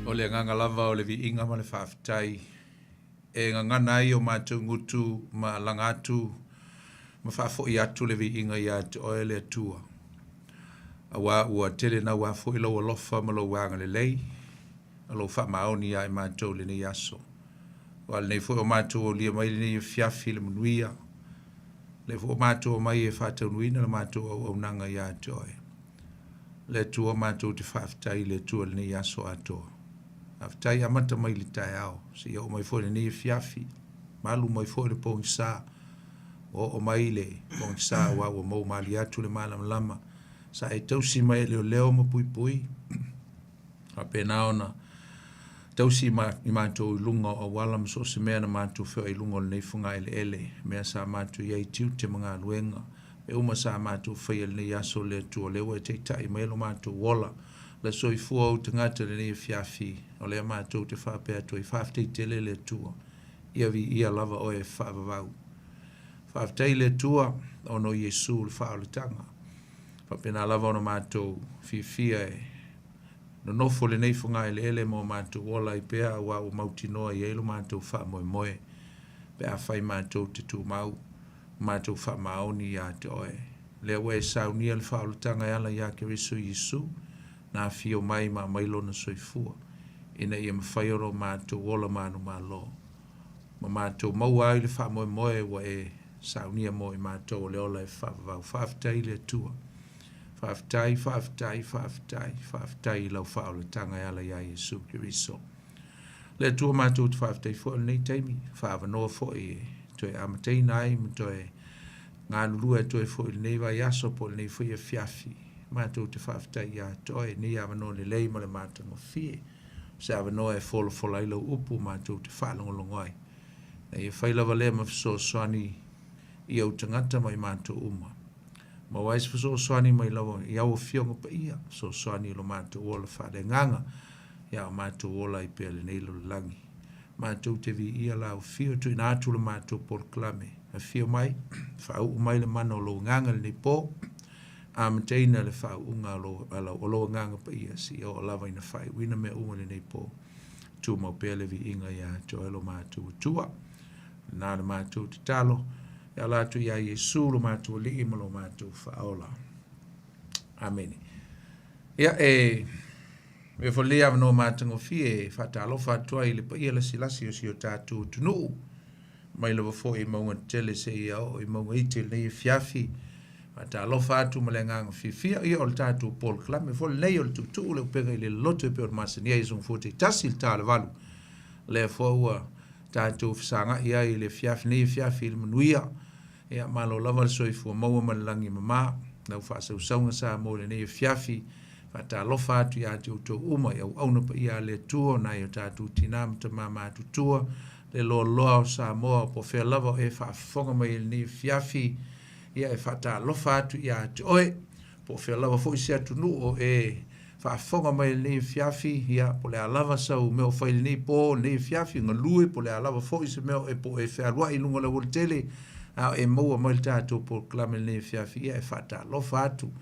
O le nganga lava o le vi inga ma le whaafitai. E ngangana ai o mātou ngutu ma langatu ma whaafo i atu le vi inga i atu o le atua. A wā ua tele na wā fo i lau alofa ma lau wanga le lei. A lau wha maoni ai mātou le nei aso. Wa le nei fo o mātou o lia mai le nei fiafi le manuia. Le fo o mātou o mai e whātau nuina le mātou au nanga i atu o e. Le tua mātou te whaafitai le tua le nei aso atoa. Aftai amata mai li tai au. Si o mai fo le nei fiafi. Malu mai fo le pong sa. O mai le pong sa wa o mau mali atu le malam lama. Sa e tausi mai leo leo ma pui pui. A pena ona. Tausi ma i mātou i lunga o wala ma so se mea na mātou feo i lunga le nei funga ele ele. Mea sa mātou iai tiu te mga luenga. E uma sa mātou whai le nei aso le tua lewa e te tai mai lo mātou wala. Le so i fua o te ngata le nei fiafi. O le mātou te whapea tu i whaaftei te le tua. Ia vi ia lava o e whaavavau. Whaaftei le tua o no Yesu le whaaletanga. Whapena lava o no mātou fia e. No nofo le nei funga ele ele mo mātou wola i pea wa o mauti noa i elo mātou wha moe moe. Pea whai mātou te tu mau. Mātou wha maoni i ate oe. Lea we saunia le whaaletanga ala i ake riso Yesu. Na fio mai ma mailo na soifua. Ina ia mawhaioro mātou wola manu malo. Ma mātou mau ai le wha moe moe wa e saunia moe mātou le ola e whaavau. Whaaftai le tua. Whaaftai lau whaaletanga ala ia Yesu Kiriso. Le tua mātou te whaaftai fo nei teimi. Whaavanoa fo e toe amatei nai ma toe ngā lulua e toe fo nei vai aso po nei fo ia fiafi. Mātou te whaaftai ia toe ni avanoa le lei ma le mātou no fie. Se avanoa e fola ilo upu mātou te whaalongolongoi. Na ia whailawa lea ma fiso soani i au tangata mai mātou uma. Ma wais fiso soani mai lawa i au fionga pa ia. So soani ilo mātou ola whaade nganga. Ia mātou ola i pele nei lo langi. Mātou te vi ia lau fio tu ina atu le mātou por klame. A fio mai, whau mai le mana o lo nganga le ni po. A mateina le whau unga o lo nganga pa ia si o lava ina whai. Wina me unga le ni po. Tu mau pele vi inga ia to elo mātou tua. Nā le mātou te talo. Ia lātu ia Yesu lo mātou li ima lo mātou whaola. Amen. Ia me fo le avno mātango fie whatalo whatua i le pa ia la silasi o si o tātou tunu. Mai lawa fo i maunga tele se ia o i maunga ite le fiafi. Whatalo whatu ma le nganga fia ia o le tātou Paul Klame. Fo le nei o le tutu le Upega ile Loloto e peo masania i zong fote tasi le tāle walu. Le fo ua tātou fisanga ia i le fiafi nei fiafi le manuia. Ia malo lava le soifua maua ma le langi mama. Nau whaasau saunga sa mo le nei fiafi. Whata alofa atu ia te uto uma i au auna pa ia le tua na i o tātou tina mta mama atu tua le loa o Samoa po whea lava o e whaafonga mai ni fiafi ia e whata alofa atu ia te oe po whea lava fo isi atu nu o e whaafonga mai ni fiafi ia po le alava sau meo whaile ni po ni fiafi ngā lue po le alava fo isi meo e po e whea lua i lunga le woltele e maua mai tātou po klame ni fiafi ia e whata alofa atu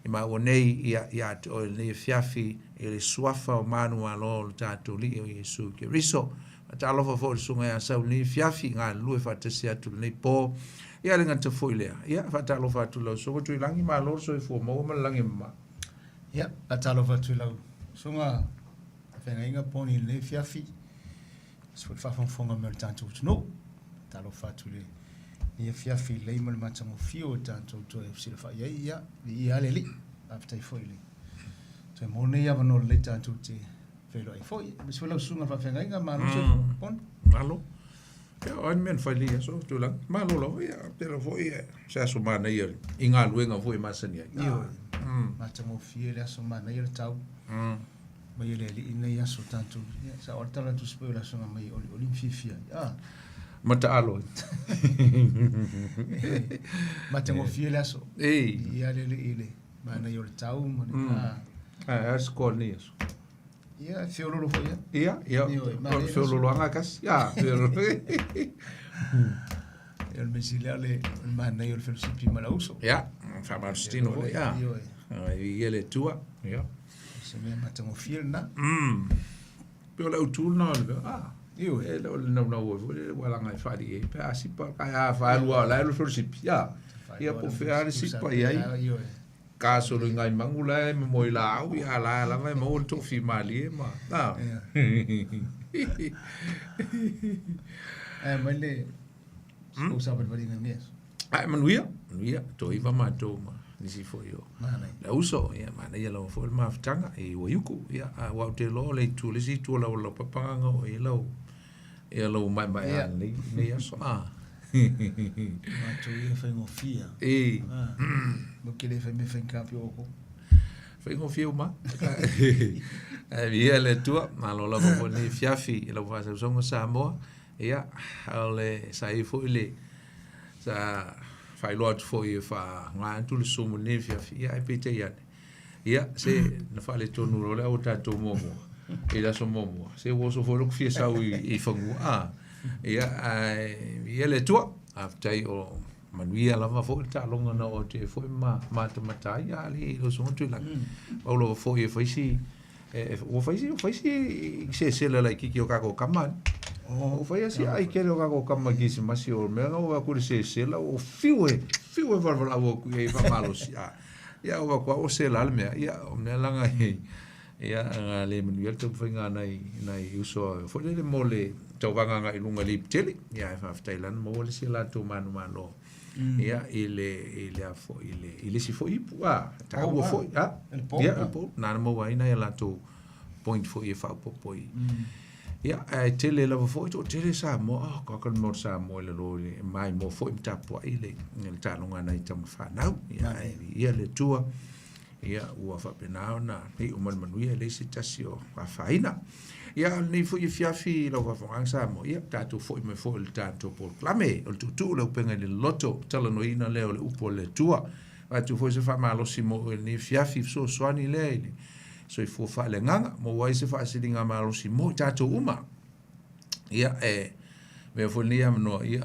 I ma o nei ia te o nei fiafi e le suafa o manu alo le tātou li o Yesu Kiriso. Ta alofa fo le sunga ia sau nei fiafi ngā lue whatasi atu nei po. Ia le ngata fo ilea. Ia whata alofa atu lau. So tu ilangi ma alo so I fo maua ma langi ma. Ia, whata alofa atu lau. Sunga whenga inga poni nei fiafi. So whawhawhonga me le tātou tuno. Ta alofa atu le. Ia fiafi lei ma le matango fio tātou to e fsila wha ia ia le li aftai foi li to e mone ia vano le tātou te whelo ai foi so lau sunga whawhenga inga ma luso pon malo ia oan men whai li so tu lang malo lau ia pero foi se aso mana ia inga luenga foi masania ia matango fio le aso mana ia tau mai le li ina ia so tātou sa ortala tu spoi la sunga mai oli fifia Mata alo. Mata mo fiel aso. Ia le ile. Mana yo tau mana. Es con isso. Ia fiololo foi. Ia. Fiololo anga kas. Ia. El mesilale mana yo felsipi mala uso. Ia. Famastino foi. Ia. Ia le tua. Ia. Se me mata mo fiel na. pe o le utu na le Iu e le no le wala ngai fari e pe asi pa ka a fa lu la lu so si ya ia po fe ari si pa ia ka so lu ngai mangula e mo la au ia la vai mo to fi mali ma Mele o sabat bari ngai ai manuia to iva ma to ma nisi fo yo la uso ia mana ia lo fo ma ftanga e wo yuku ia wa te lo le tu le si tu la lo papanga o e lo mai ni aso ma to ia fa ngofia mo ke le fa me fa kapio ko fa ngofia ma ia le tu ma lo la fo ni fiafi lo fa so ngo Samoa ia ale sai fo ile sa fai lot fo ia fa nga tu le sumo ne fiafi ia pe te ia se na fa le tonu lo la o tato momo e la so momo se wo so fo lo fia sa i fangu ia le tu aftai o manuia lava fo ta longa na o te fo ma mata ia ali lo so tu la o lo fo ia fai si o fai si se la ki o ka ko kaman o fai si ai ke lo ka ko kaman ki se masi o me o ku se la o fiwe va o ku e va malo si ia o ko o se la me ia o me langa ia le manuia te fai nga nai uso fo le mole tau vanga nga ilunga li tele ia fa Thailand mo le si la to mano ia ile afo ile si fo ipu ta o fo ia po na mo wa ina la to point fo ia fa po ia tele la fo to tele sa mo ko kan mo sa mo le lo mai mo fo imta po ile nel ta longa na itam fa na ia le tua ia ua fa pena na ni o man manuia le si tasio fa faina ia ni fu i fiafi lo va fa sa mo ia ta tu fo me fo il tanto por clame o tu le Upega ile Loloto tala no ina le upo le tua va tu fo se fa malo si mo ni fiafi so swani le so i fo fa le nganga mo wa se fa se dinga malo si mo ta tu uma ia me fo ni am no ia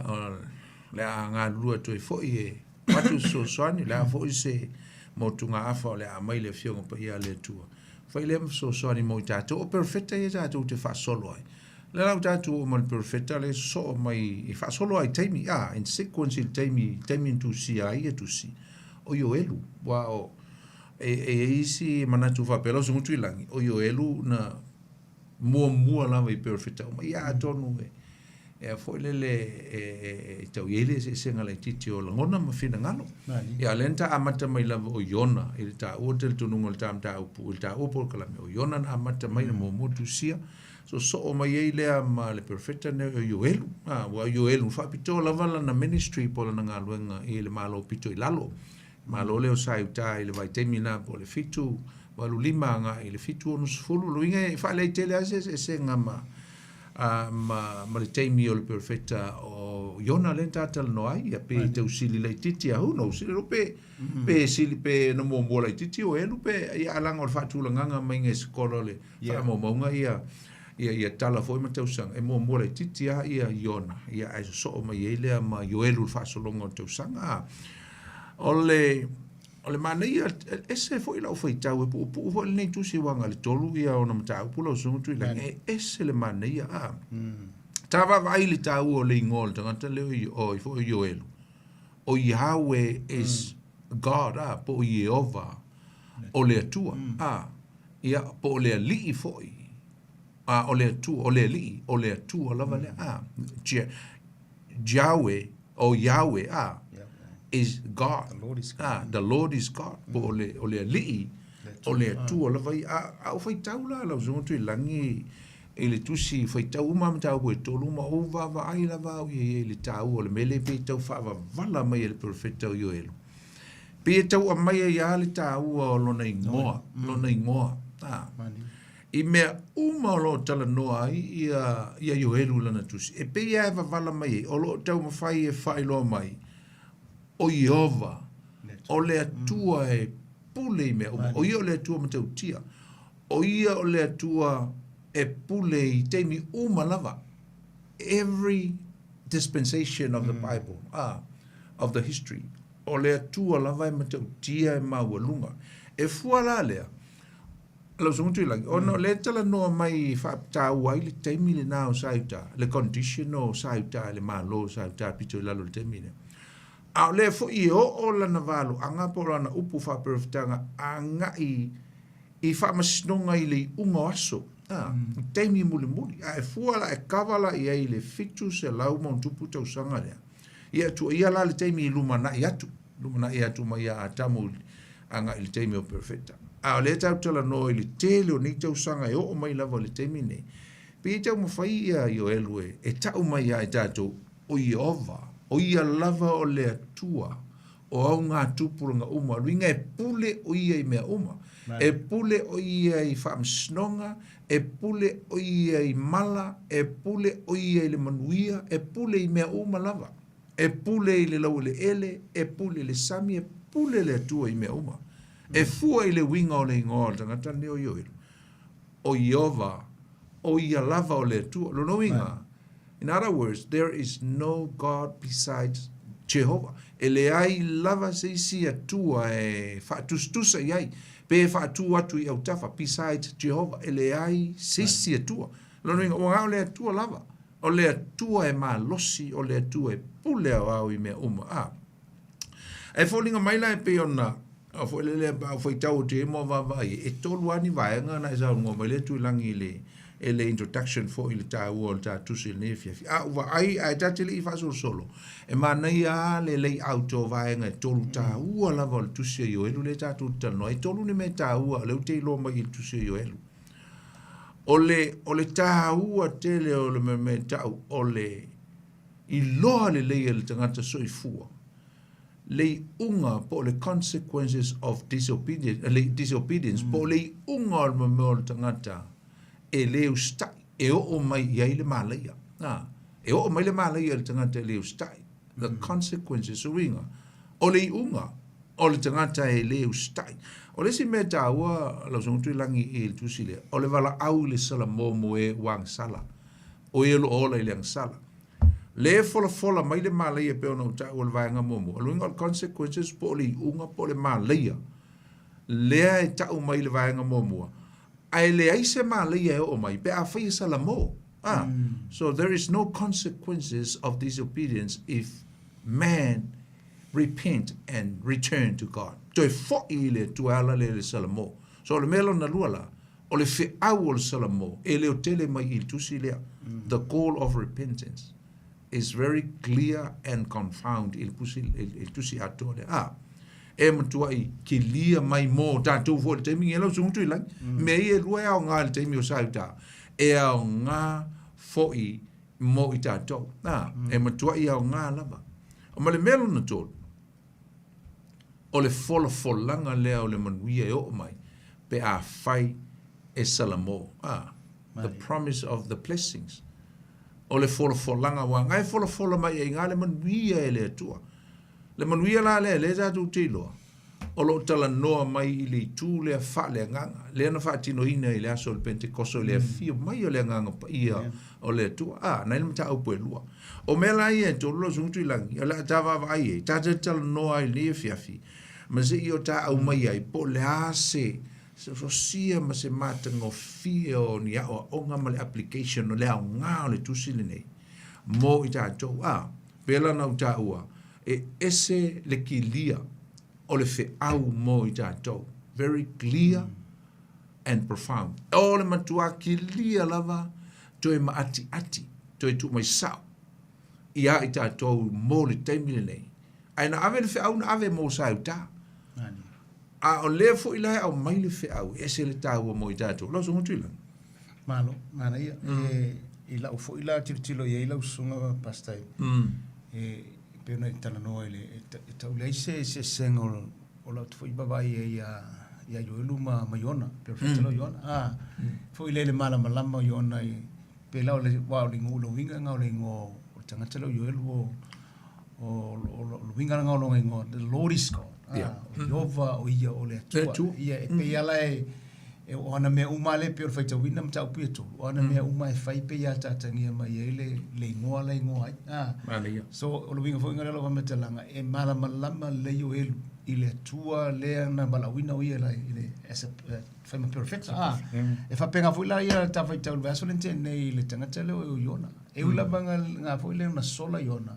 le nga lu to i fo i va tu so swani la fo se mo tunga afa le a mai le fionga pa ia le tua fai le so ni mo tato o perfetta ia tato te fa solo ai le lau tato o man perfetta le so mai fa solo ai taimi in sequence il taimi tu si ai tu si o yo elu wa o isi manatu fa pelo so mutu ilangi o yo elu na mo la vai perfetta ma ia tonu foi le tau ele se ngala titi o ngona ma fina ngalo ia lenta amata mai la o yona il ta hotel tu nungol tam ta upu ta upu kala me o yona na amata mai mo motu sia so o mai ele ma le perfecta ne o yoelu wa yoelu fa pito la vala na ministry po la ngaluenga ile malo pito ilalo malo le o sai uta ile vai temina po le fitu walu lima nga ile fitu onu sfulu luinga fa le tele ase se ngama ma le teimi o le perfecta o yona lenta tal no ai pe te usili le titi a no sili pe sili pe no mo le titi o elu pe ia langa o fatu langa mai nge skola le fa mo nga ia tala foi ma tausanga e mo le titi a ia yona ia ai so ma ile ma yoelu fa so longo tausanga ole mania ese foi la foi tau pu foi nei tu si wanga le tolu ia ona mata pu lo so tu la ese le mania tava vai le tau o le ngol tanga le o foi yoelu o Yahweh is God po Jehovah o le tua ia po le li foi o le tua o le li o le tua la vale Yahweh o Yahweh is God. The Lord is God. Po ole li ole tu ole vai au fai taula la zo tu langi ele tusi fai tau ma tau ko to luma o va ai la va ele tau ole mele pe tau fa va vala mai ele perfecto yo ele pe tau mai ya le tau o lo nei ngoa i me uma lo tala no ai ia yo ele lana tusi e pe ia va vala mai o lo tau ma fai lo mai o Iova, o le atua pule me, o ia o le atua matau tia, o ia o le atua pule I teimi lava. Every dispensation of the Bible, of the history, o le atua lava matau tia maua lunga. E fuala lea, lo sungu tu lagi ono le tala no mai fa ta wai le taimi le nao sauta le conditional sauta le malo sauta pito la lo taimi ne a le fo I o la navalo anga po na upu fa perfectanga anga I fa masnonga I le unga aso taimi muli a fuala e kavala I le fitu se lau mon tupu tau sanga le ia tu ia la le taimi lumana iatu mai a tamu anga I le taimi o perfecta a le tau tala no I le tele o ni tau sanga e o mai lava le taimi ne pe tau mawhai ia I o elue e tau mai a e tato o Iova o ia lava o le atua o au ngā tupuranga uma luinga e pule o ia I mea uma e pule o ia I whaamsnonga e pule o ia I mala e pule o ia I le manuia e pule I mea uma lava e pule I le lau le ele e pule le sami e pule le atua I mea uma e fua I le winga o le ingoa tangata ne o ioilu o Iova o ia lava o le atua lo no winga in other words there is no God besides Jehovah ele ai lava se si atua e fatustusa iai pe fatu atu I au tafa besides Jehovah ele ai se si atua lo no winga o le atua lava o le atua e malosi o le atua e pule au I mea uma e folinga maila e pe ona a fo le fo tau te mo va e tolu ani vai nga za ngo mele tu langi le ele introduction for il ta wol ta tu sil ne fi va ai ta te li fa solo e mana ia le auto vai nga tolu ta u la vol tu se yo elu le ta tu ta no e tolu ne me ta u le te lo ma il tu se yo elu ole ta u te le ole me ta ole I lo le el tangata so I fua le unga po le consequences of disobedience po le unga o me tangata e le ustai e o mai ia le malaya e o mai le malaya le tangata le ustai the consequences o ringa o le unga o le tangata e le ustai o le si meta ua la sontu langi e tu sile o le vala au le sala mo e wang sala o e lo ola le sala le fola mai le malaya pe ona uta o le vaenga momo o luinga consequences po le unga po le malaya le e tau mai le vaenga momo ai le ai se malaya o mai pe a fai sala mo so there is no consequences of disobedience if man repent and return to God to fo ile tu ala le sala mo so le melo na luala o le fe au le sala mo e le o tele mai il tusilia the call of repentance is very clear and confound il tusi atole e mtua I ki lia mai mo tatu fo te mi elo suntu lang me e lua au nga te mi o sauta e au nga fo I mo I tatu e mtua I au nga lava o male melo na tol o le folanga le o le manuia e o mai pe a fai e salamo the promise of the blessings o le folanga wa ngai fola mai e ngale manuia e le atua le manuia la le za tu tilo o lo tala noa mai I le tu le fa le nganga le na fa tino ina I le aso le pentecosto le fio mai o le nganga pa ia o le atua na le mta au lua o mela ia to lo suntu langi ala tava vai e tata tala noa I le fiafi ma se io ta au mai ai po le ase se rosia ma se mata ngo fio ni o onga ma le application o le au nga o le tusile nei mo I tato pela na uta ua e ese le kilia o le fe au mo I tato very clear and profound o le matua kilia lava to e maati to e tu mai sao ia I tato mo le taimile nei aina ave le fe au na ave mo sa uta o le fo I au mai le fe au ese le tau mo I tato lo so ngutila malo mana ia I la fo I la tilo ia I la usunga pastai e pena tala no ele tau le se sengo o la fo I baba ia yo luma mayona perfecto lo yona fo I le mala malama yona pe la le wa le ngulo winga nga le ngo o tanga telo yo elu o winga nga lo ngo the Lord is God Yova o ia o le atua ia e pe ala e ona me umale pe o faita wina mta upieto ona me uma e fai pe ia tatangia mai ele le ngoa so o lo winga fo ngala lo metalanga e mala malama le yo elu i le tua le na balawina o ia ile as a fama perfect e fa penga foi la ia ta vai tau vaso lente nei le tanga tele o iona e ula banga nga foi le na sola iona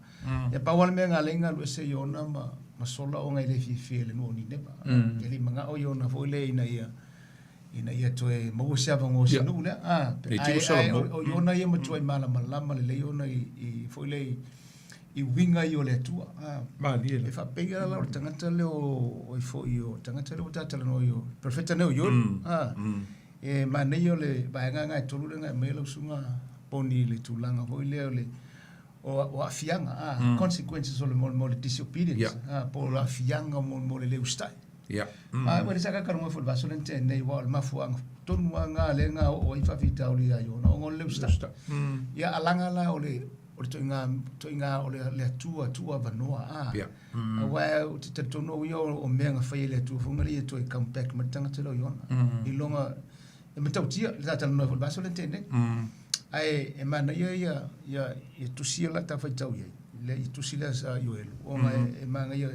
e pa wala me nga lenga lu se iona ma sola o ngai le fi le no ni ne ba e li manga o iona foi le ina ia toe mo se ava ngo se no le o iona ia mo toe mala le iona i foi le i winga i o le tua e fa pega la tangata le o fo io tangata le tata le no io perfetta ne o io e ma ne io le ba nga tolu le nga me lo sunga poni le tulanga ho le o afianga consequences o le mo le disobedience po la afianga mo le ustai wa saka ka mo fo ba so lente nei wa ma fuanga tonu nga le nga o i fa vita o le ayo no le ustai ya alanga la o le toinga o le tua vanoa wa te tono yo o menga fai le tua funga le to come back ma tanga te lo yona I longa e me tau tia le tata no ba so le tene ai e mana ia tusia la ta fai tau le tusia sa yo o ma e manga ia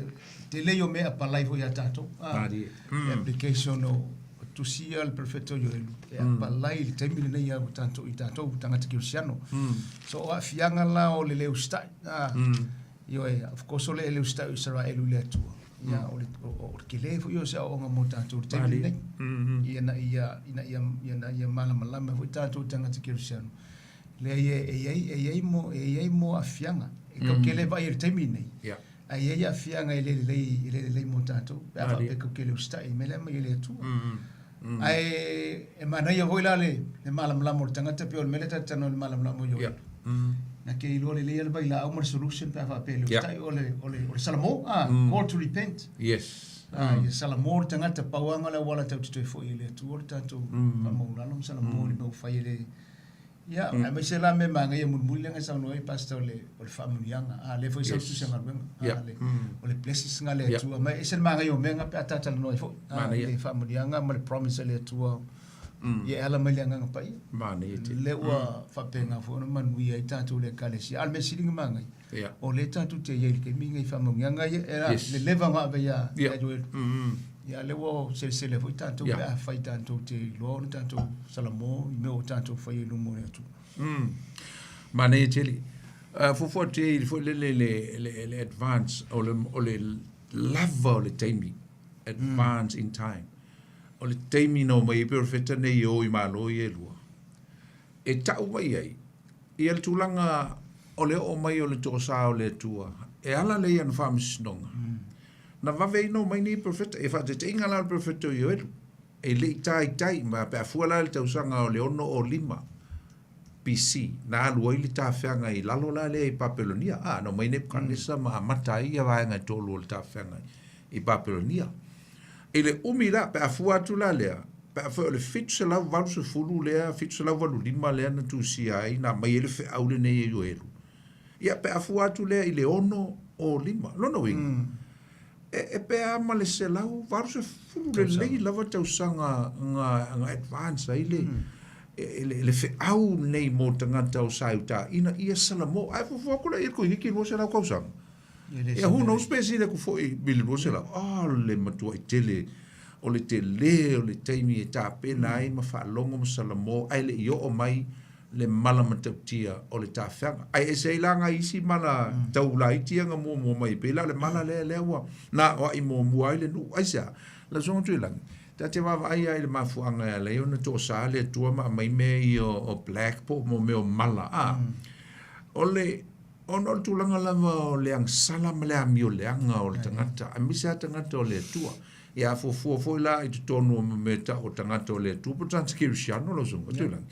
te le yo me a pa live ya tato application o tusia il perfetto yo e pa lai te mi nei ya tanto I tato tanga te cristiano so a fianga la o le usta yo of course le usta Israel le tu ya o ke le fo yo sa o nga mo tanto te mi nei ia mala me fo tanto tanga te cristiano le e mo a fianga e ko ke le vai te mi nei ai ia fianga le mo tanto pa ko ke le usta me le tu ai e mana ia voi le malam mo tangata pe o mele tata no le malam mo yo na ke I le le vai la o solution pa fa pe le tai o le Samoa call to repent ia Samoa tangata pauanga la wala tau te fo ile tu o tanto pa mo la no Samoa le fai le ia a me se la me manga ia mulmulia nga sa no e pastor le o le familianga le foi sa tu se ngalwenga le o le blessings nga le tu ma ese manga yo menga pe atata no e fo le familianga ma le promise le tu ia ala me nga nga pai le wa fa penga fo no manui ai tanto le kalesi al me silinga manga o le tanto te ye ke minga I familianga era le leva nga be ya ia le wo se le foi tanto pe fai tanto te lo tanto Salamo I me o tanto fai lu mo tu ma ne tele fo te fo le advance o le love o le timing advance in time o le timing no mai perfect nei o I malo I lu e tau mai ai ia le tulanga o le o mai o le tosa o le tua e ala le ia na famisnonga na vave no mai ni perfect e fa te inga la perfect yo e le tai ma pe fuala le tausanga o le ono o lima PC na lu ile ta fanga I lalo la le Babylonia no mai ne kanisa ma matai ia va nga tolo le ta fanga I Babylonia ele umira pe fua tu la le pe fo le fit se la va se fulu le fit se la va lu lima le na tu si ai na mai ele fe au le ne yo ia pe fua tu le ile ono o lima lo no e pe ama le se lau varu se fulu le lei lava tausanga nga advance ai le fe au nei mo tangata o sauta ina ia Salamo ai fo kula I ko hiki mo se la kausanga e hu no spesi le ku foi bil mo se la le matua I tele o le tele o le taimi e ta pena ai ma fa longo mo Salamo ai le io o mai le mala matautia o le tafanga ai e sei langa isi mala taulai tia nga mo mai pela le mala le wa na o I mo ai le nu ai sa la zon tu lang ta te va ai le mafuanga le ona to sa le tua ma mai me o black po mo me o mala o le ono tu langa lava o le ang sala le amio le anga o le tangata a misa tangata o le tua ia fo la I tonu me ta o tangata o le tua po transkirisiano lo zon tu lang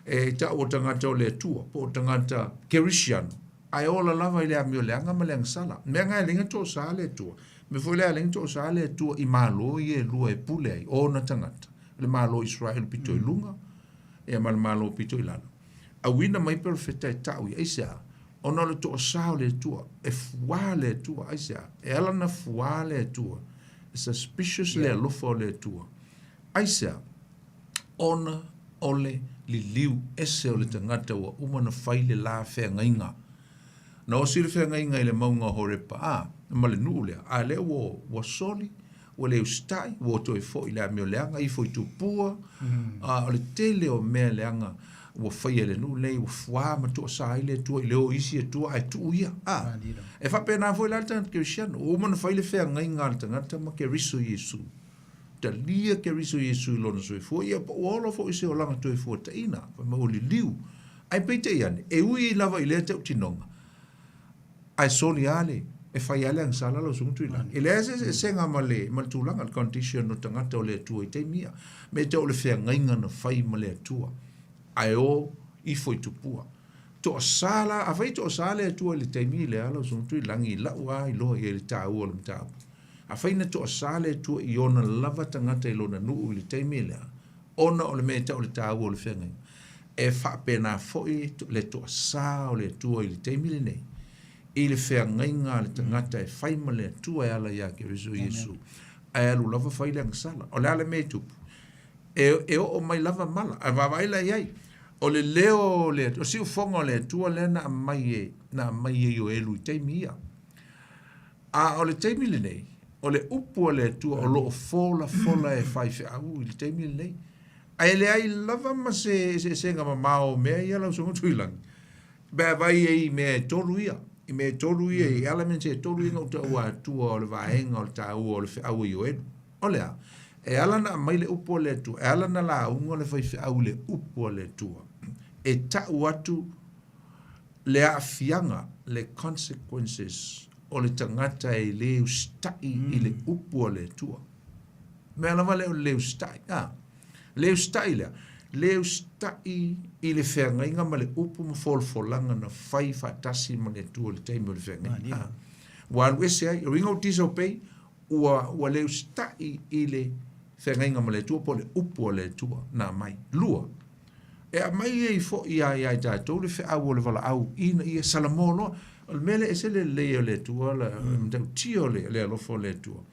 e ta o tangata o le tua po tangata Kirisiano ai ola lava I le amio le anga ma le ang sala me nga linga to sa le tua me foi le linga to sa le tua I malo I lu e pule ai o na tangata le malo Israel pito I lunga e mal malo pito I lalo a wina mai perfecta e tau I sa ona le to sa le tua e fua le tua ai sa e ala na fua le tua suspicious le lofo le tua ai sa ona ole li liu ese o le tangata wa umana fai le la fea ngainga na o sile whenga inga ile maunga hore pa ma le nuu lea a le wo soli o le ustai wo toi fo i le amio leanga i fo i tupua o le tele o mea leanga wo fai le nuu lei wo fua ma tu sa ile tu i leo isi e tu ai tu ia e fa pena fo i lalta ke rishiano o mana fai le whenga inga le tangata ma ke riso Yesu ta lia ke riso Yesu lona soi fo ia pa uolo fo i se o langa toi fo ta ina ma o li liu ai peite iane e ui lava i le te utinonga ai soli ale e fai ale ang sala lo sungu tuila e le se senga male mal tulanga al condition no tangata o le tua i te mia me te o le fea ngainga na fai male tua ai o i foi tupua to sala a fai to sala tua le te mia le ala sungu tuila ngi la ua i lo e le tau o le mtau a fai na to sala tua i ona lava tangata i lona nuu i le te mia le ona o le me te o le tau o le fea ngainga e fa pena foi le to sa o le tua i le te mia nei i le whea ngainga le tangata e whaima le tua e ala ia ke riso Yesu. Ai alu lava whai le angasala. O le ale me tupu. E o mai lava mala. A wawaila iai. O le leo le o si ufonga o le tua le na mai e yo elu i teimi ia. A o le teimi le nei. O le upu o le tua o lo fola e whai whea au i le teimi le nei. Ai le ai lava ma se ngama mao mea ia lau songo tuilangi. Bea vai e i mea tolu ia. I me tolu ia i element e tolu inga o te ua tua o le vaenga o le tau o le whiau i o edu. O lea, e ala na mai le upo le tua, e ala na la unga le whai whiau le upo le tua. E tau atu le a fianga, le consequences o le tangata e le ustai i le upo le tua. Me ala wale o le ustai, le ustai lea. Leo stai i le whengainga ma le upu ma folfolanga na whai whatasi ma le tua le teimo le whengainga. Walu ese ai, ringa o tiso pei, ua leo stai i le whengainga ma le tua po le upu le tua na mai. Lua. E a mai e i fo i ai tātou le wheau o le wala au ina i e salamolo, o le mele ese le leo le tua, le mtau tio le alofo le tua.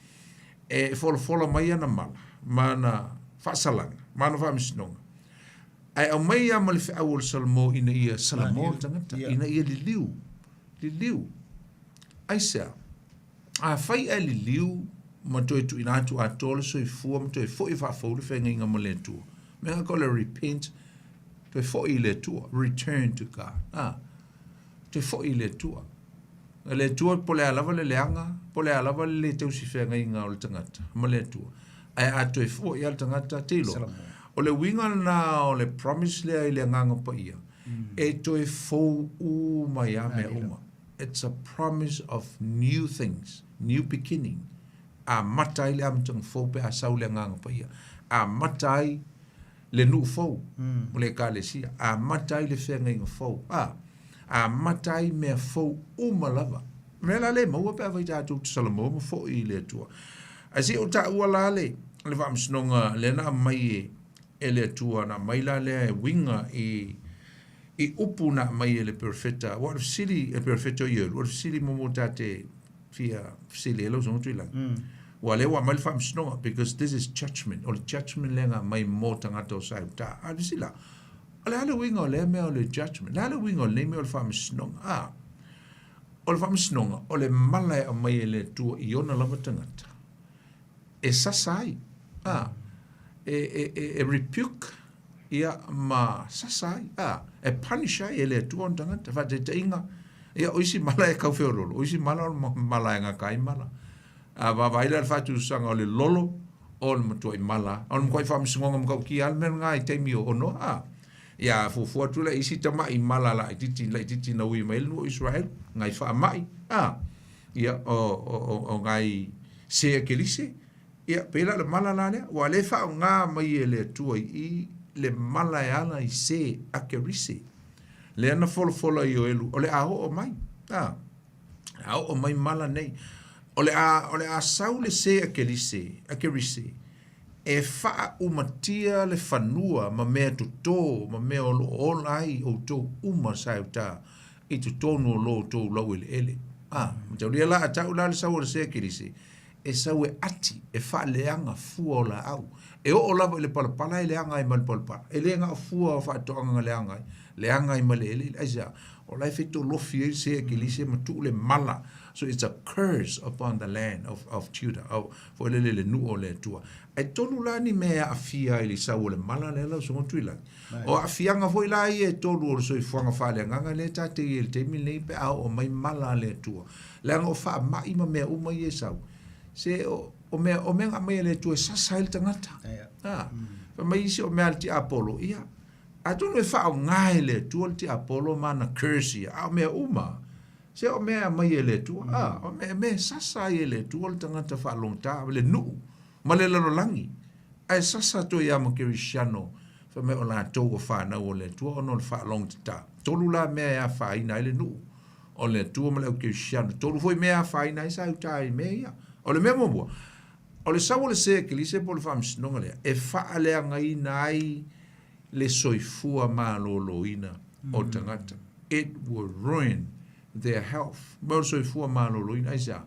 E folfola mai ana mala, mana whasalanga, mana whamisnonga. Ai au mai a mali whea o le salamo ina ia salamo tangata, ina ia liliu. Ai sea, a whai a liliu ma toi tu ina atu a tole so i fua ma toi fo i whafau le whenga inga ma le tua. Mea ko le repent, toi fo i le tua, return to God. Toi fo i le tua. Le tua po le alava le leanga, po le alava le teu si whenga inga o le tangata, ma le tua. Ai a toi fo i al tangata te ilo. O le winga na o le promise lea i le nganga pa ia. E toi fou u mai a mea uma. It's a promise of new things, new beginning. A matai le amtang fou pe a sau le nganga pa ia. A matai le nu fou, o le ka le sia. A matai le whenga inga fou. A matai mea fou umalava. Mea la le maua pe a vai tātou salamo ma fou i le tua. A si o ta ua la le whamsnonga le na mai e le tua na maila le winga i upu na mai e le perfetta. What if sili e perfetto io? What if sili momotate fia sili elo zongo tuilang? Wa le wa mai whamsnonga because this is judgment. O le judgment lenga mai mo tangata o sai ta. A sila. O le hale winga o le mea o le judgment. Le hale winga o le mea o le whamsnonga. O le whamsnonga o le malai a mai e le tua i ona lava tangata. E sasai. E rebuke ia ma sasai e punish ai ele tu on tanga fa te inga ia oisi mala e kau feorolo oisi mala mala nga kai mala va vai la fa tu sanga le lolo on mo tu mala on ko fa msingo mo ki al men nga i te mi o no ia fu tu la isi tama i mala la i titi na wi mail no Israel ngai fa mai ia o ngai se kelise ia pela le mala la le wa le fa nga mai ele tu i le mala ana i se akerise le ana fola i o elu o le o mai o mai mala nei o le a sau le se akerise e fa umatia le fanua ma mea to ma mea o lai o to uma sauta i to no lo to lo ele ma tau la ata la le sau le se akerise e sau e ati e fa leanga fua o la au e o lava le palapala e leanga i malpalpa e leanga fua o fa toanga leanga i male ele aisa o lai feto lofi e se ke lise matu le mala so it's a curse upon the land of Judah for le nu o le tua e tolu lani me a fia i sau le mala le la so tuila o a fianga foi la i e tolu o so i fuanga fa leanga le tate il te mi le pe o mai mala le tua leanga o fa mai ma me o mai e sau se o me nga mai le tu sa sail tangata fa mai si o me alti Apollo ia a tu no fa ngai le tu alti Apollo mana curse a me uma se o me mai le tu o me sa sai le tu al tangata fa lonta le nu ma le lo langi ai sa sa to ia mo Cristiano fa me o la to fa na o le tu o no fa lonta to la me a fa ina le nu o le tu mo le Cristiano to foi me a fa ina sa utai me ia o le memo mo o le sawo le se ke lise pol fams no ngale e fa ale ngai nai le soifua maloloina o tangata it will ruin their health mo soifua maloloina isa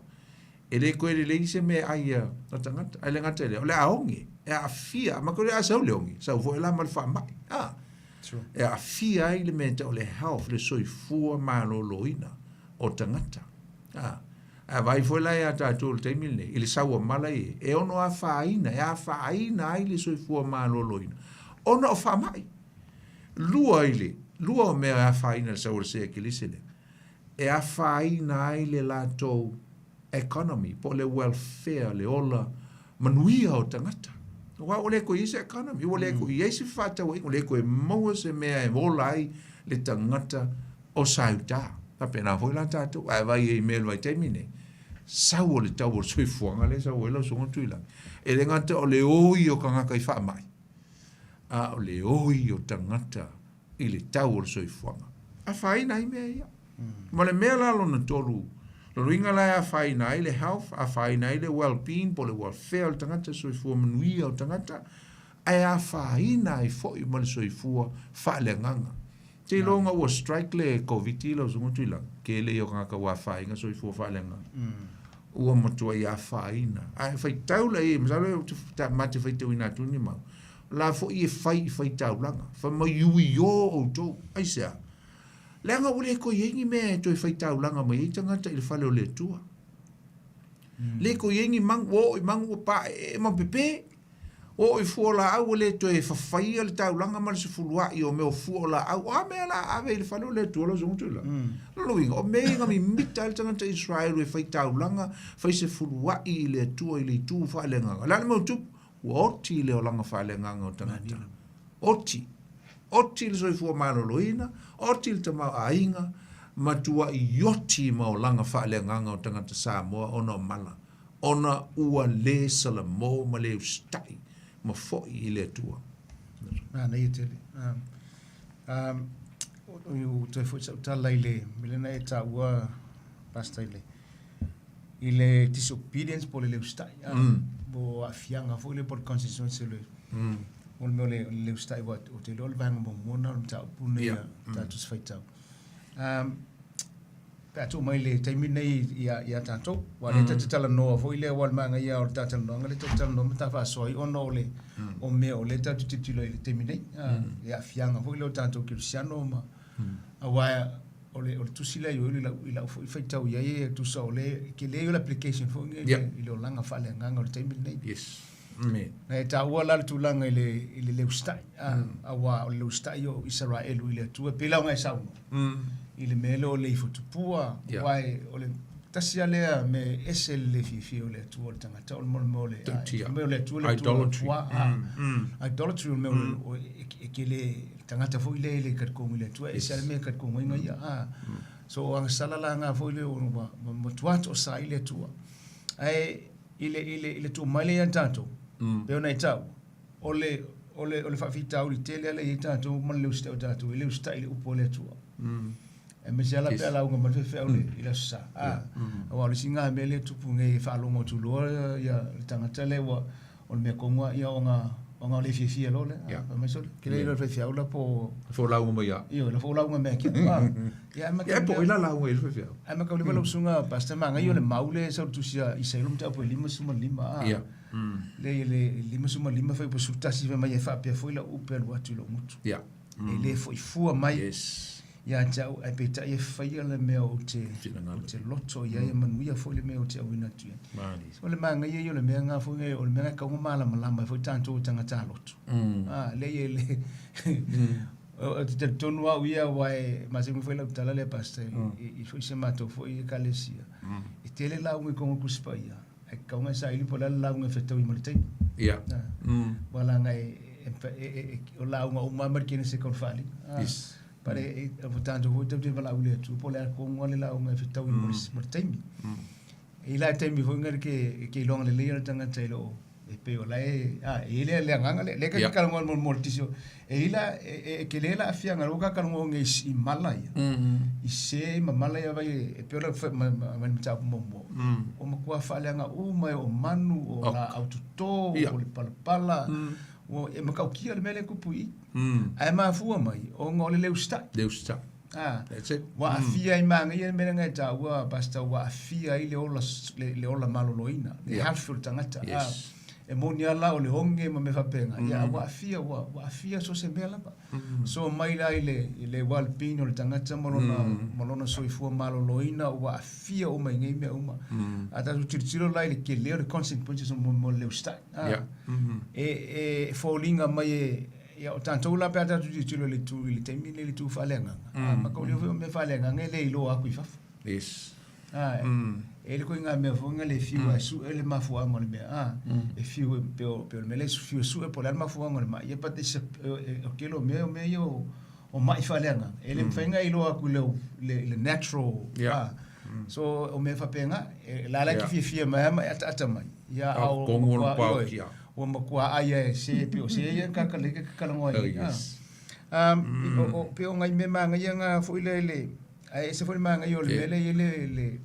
e le ko le lise me ai o tangata ai le ngata le aongi e a fia ma ko le asa le ongi sa vo la mal fa mai e a fia ai le meta o le health le soifua maloloina o tangata a vai foi lá a tatou te mille il sawa mala e ono a faina ai le soifua maloloina ono fa mai lua me a faina sa o se que lisele e a faina ai le lato economy po le welfare le ola manuia o tangata wa ole ko is economy ole ko yesi fata ole ko mo se me e volai le tangata o sauta ta pena foi la tatou vai email vai termine sau le tau o soifuanga le sau ela songa tuila e le ngata o le oi o kanga kai fa mai o le oi o tangata i le tau o soifuanga a fai nai mea ia ma le mea la lona tolu lo ringa la a fai nai le health a fai nai le well-being po le welfare o tangata soifua manuia o tangata a fai nai fo i ma le soifua fa le nganga te longa o strike le covid lo songa tuila ke le o kanga ka wa fai nga soifua fa le nganga ua matua ia faina ai fai taula e msalo ta mate fai tau ina tuni mau la fo i fai taulanga fa ma yui yo o to ai sa lenga ule ko yengi me to fai taulanga mai tanga ta il fale o le tua le ko yengi mang wo pa e ma pepe o i fuola au le to e fai al taulanga mal se fulwa i o me o fuola au a me la ave il fale o le tua lo zontula Luing, o me nga mi mita il tangata Israel e fai taulanga, fai se fulua i le tua i le tu fa le nganga. Lana mau tup, oti le o langa fa le nganga o tangata. Oti le soifua maloloina, oti le tamau ainga, matua i oti ma o langa fa le nganga o tangata Samoa, ona mala. Ona ua le salamo ma le ustai, ma foi i le tua. Na i tele. O te foi tala ile milena e taua pasta ile disobedience po le ustai bo afianga fo le por constituency le o le ustai o te lol vang mo mona o ta pune ta tu sfaita pa mai le taimi nei ia tanto wa le tala no fo ile wal manga ia o tala no ngale tala no mata fa soi ono le o me o le tatu titilo ile taimi nei ia afianga fo ile tanto Cristiano ma awa ole tusila yo ila fai tau ia e tu sa ole ke le yo application fo ile langa fa le nganga o taimi nei yes me na ta wala tu langa ile le ustai awa le ustai yo Israel ile tu pela nga sa ile melo le futupua wai ole tasia le me esel le fifi ole tu ole tanga ta mo le le tu le idolatry me ke le tangata fo ile le kat ko ile tu esel me kat ko ngai ia so ang salala nga fo ile mo tuato sa ile tu ai ile tu male ya tanto pe ona itau ole fa fita uli tele le tanto mo le usta tanto ile usta ile upole tu e me sala pe la unga mo fe ole ile sa wa le singa me le tu punge fa lo mo tu lo ya tangata le wa o me ko ia nga o ngā le fia lo le mai so ke le le fia ula po fo la uma ya io la fo la uma me ke ya ma ya po ila la uma il fia ai ma ka le lo sunga pasta ma ngai le maule sa tu sia i sai lum ta po lima suma lima ya le lima suma lima fa po suta si mai fa pe foi la u pe lo atu lo mutu ya le foi fu mai yes ya tau ai pe ta e fa ia le me o te loto ya e manu ya foi le me o te wina tu o le manga ia le me nga foi o le me ka ngoma la mala foi tanto tanga ta loto le le o te tonu wa ia wai ma se mo foi la tala le pasta i foi se mato foi kalesia e tele la un ko ku spaia e ka nga sa ili po la la un feto i morte ya wala ngai o la un o ma markine se kon fali yes pare e votanto ho te bala ule tu pole ko ngole la un feto i morte e la te mi foi ngar ke long le le tanga telo e pe o la e le nganga le ka ka ngol mortisio e ila ke le la afia ngalo ka ngol ngai i malaya i se malaya vai e pe la ma mta mo o mo kwa fale nga o mai o manu o la autoto o le palpala o e ma ka kia le mele kupui ai ma fu mai o ngol le usta that's it wa afia i manga i mele ngai ta wa basta wa afia i le ola maloloina le halful tangata e monia la o le honge ma me fapenga ya wa afia so se bela ba so mai la ile wal pino le tangata molona so i fu malo loina wa afia o mai ngai me uma ata tu tirtiro la ile ke le consequences mo le sta e fallinga mai ya o tanto la pe ata tu tirtiro le tu ile temine le tu falenga ma ko le me falenga ngele ilo aku fa yes ele ko nga me fonga le fiu su ele ma fu angol me e fiu pe me le fiu su e polar ma fu angol ma ye pate se o kelo me yo o mai falenga ele mfenga ilo aku le natural so o me fa penga la ki fi ma ata mai ya au o ma kwa ai se pe o se ye ka ka le ka ngoi o pe o ngai me ma ngai nga fu le ai se fu ma ngai yo le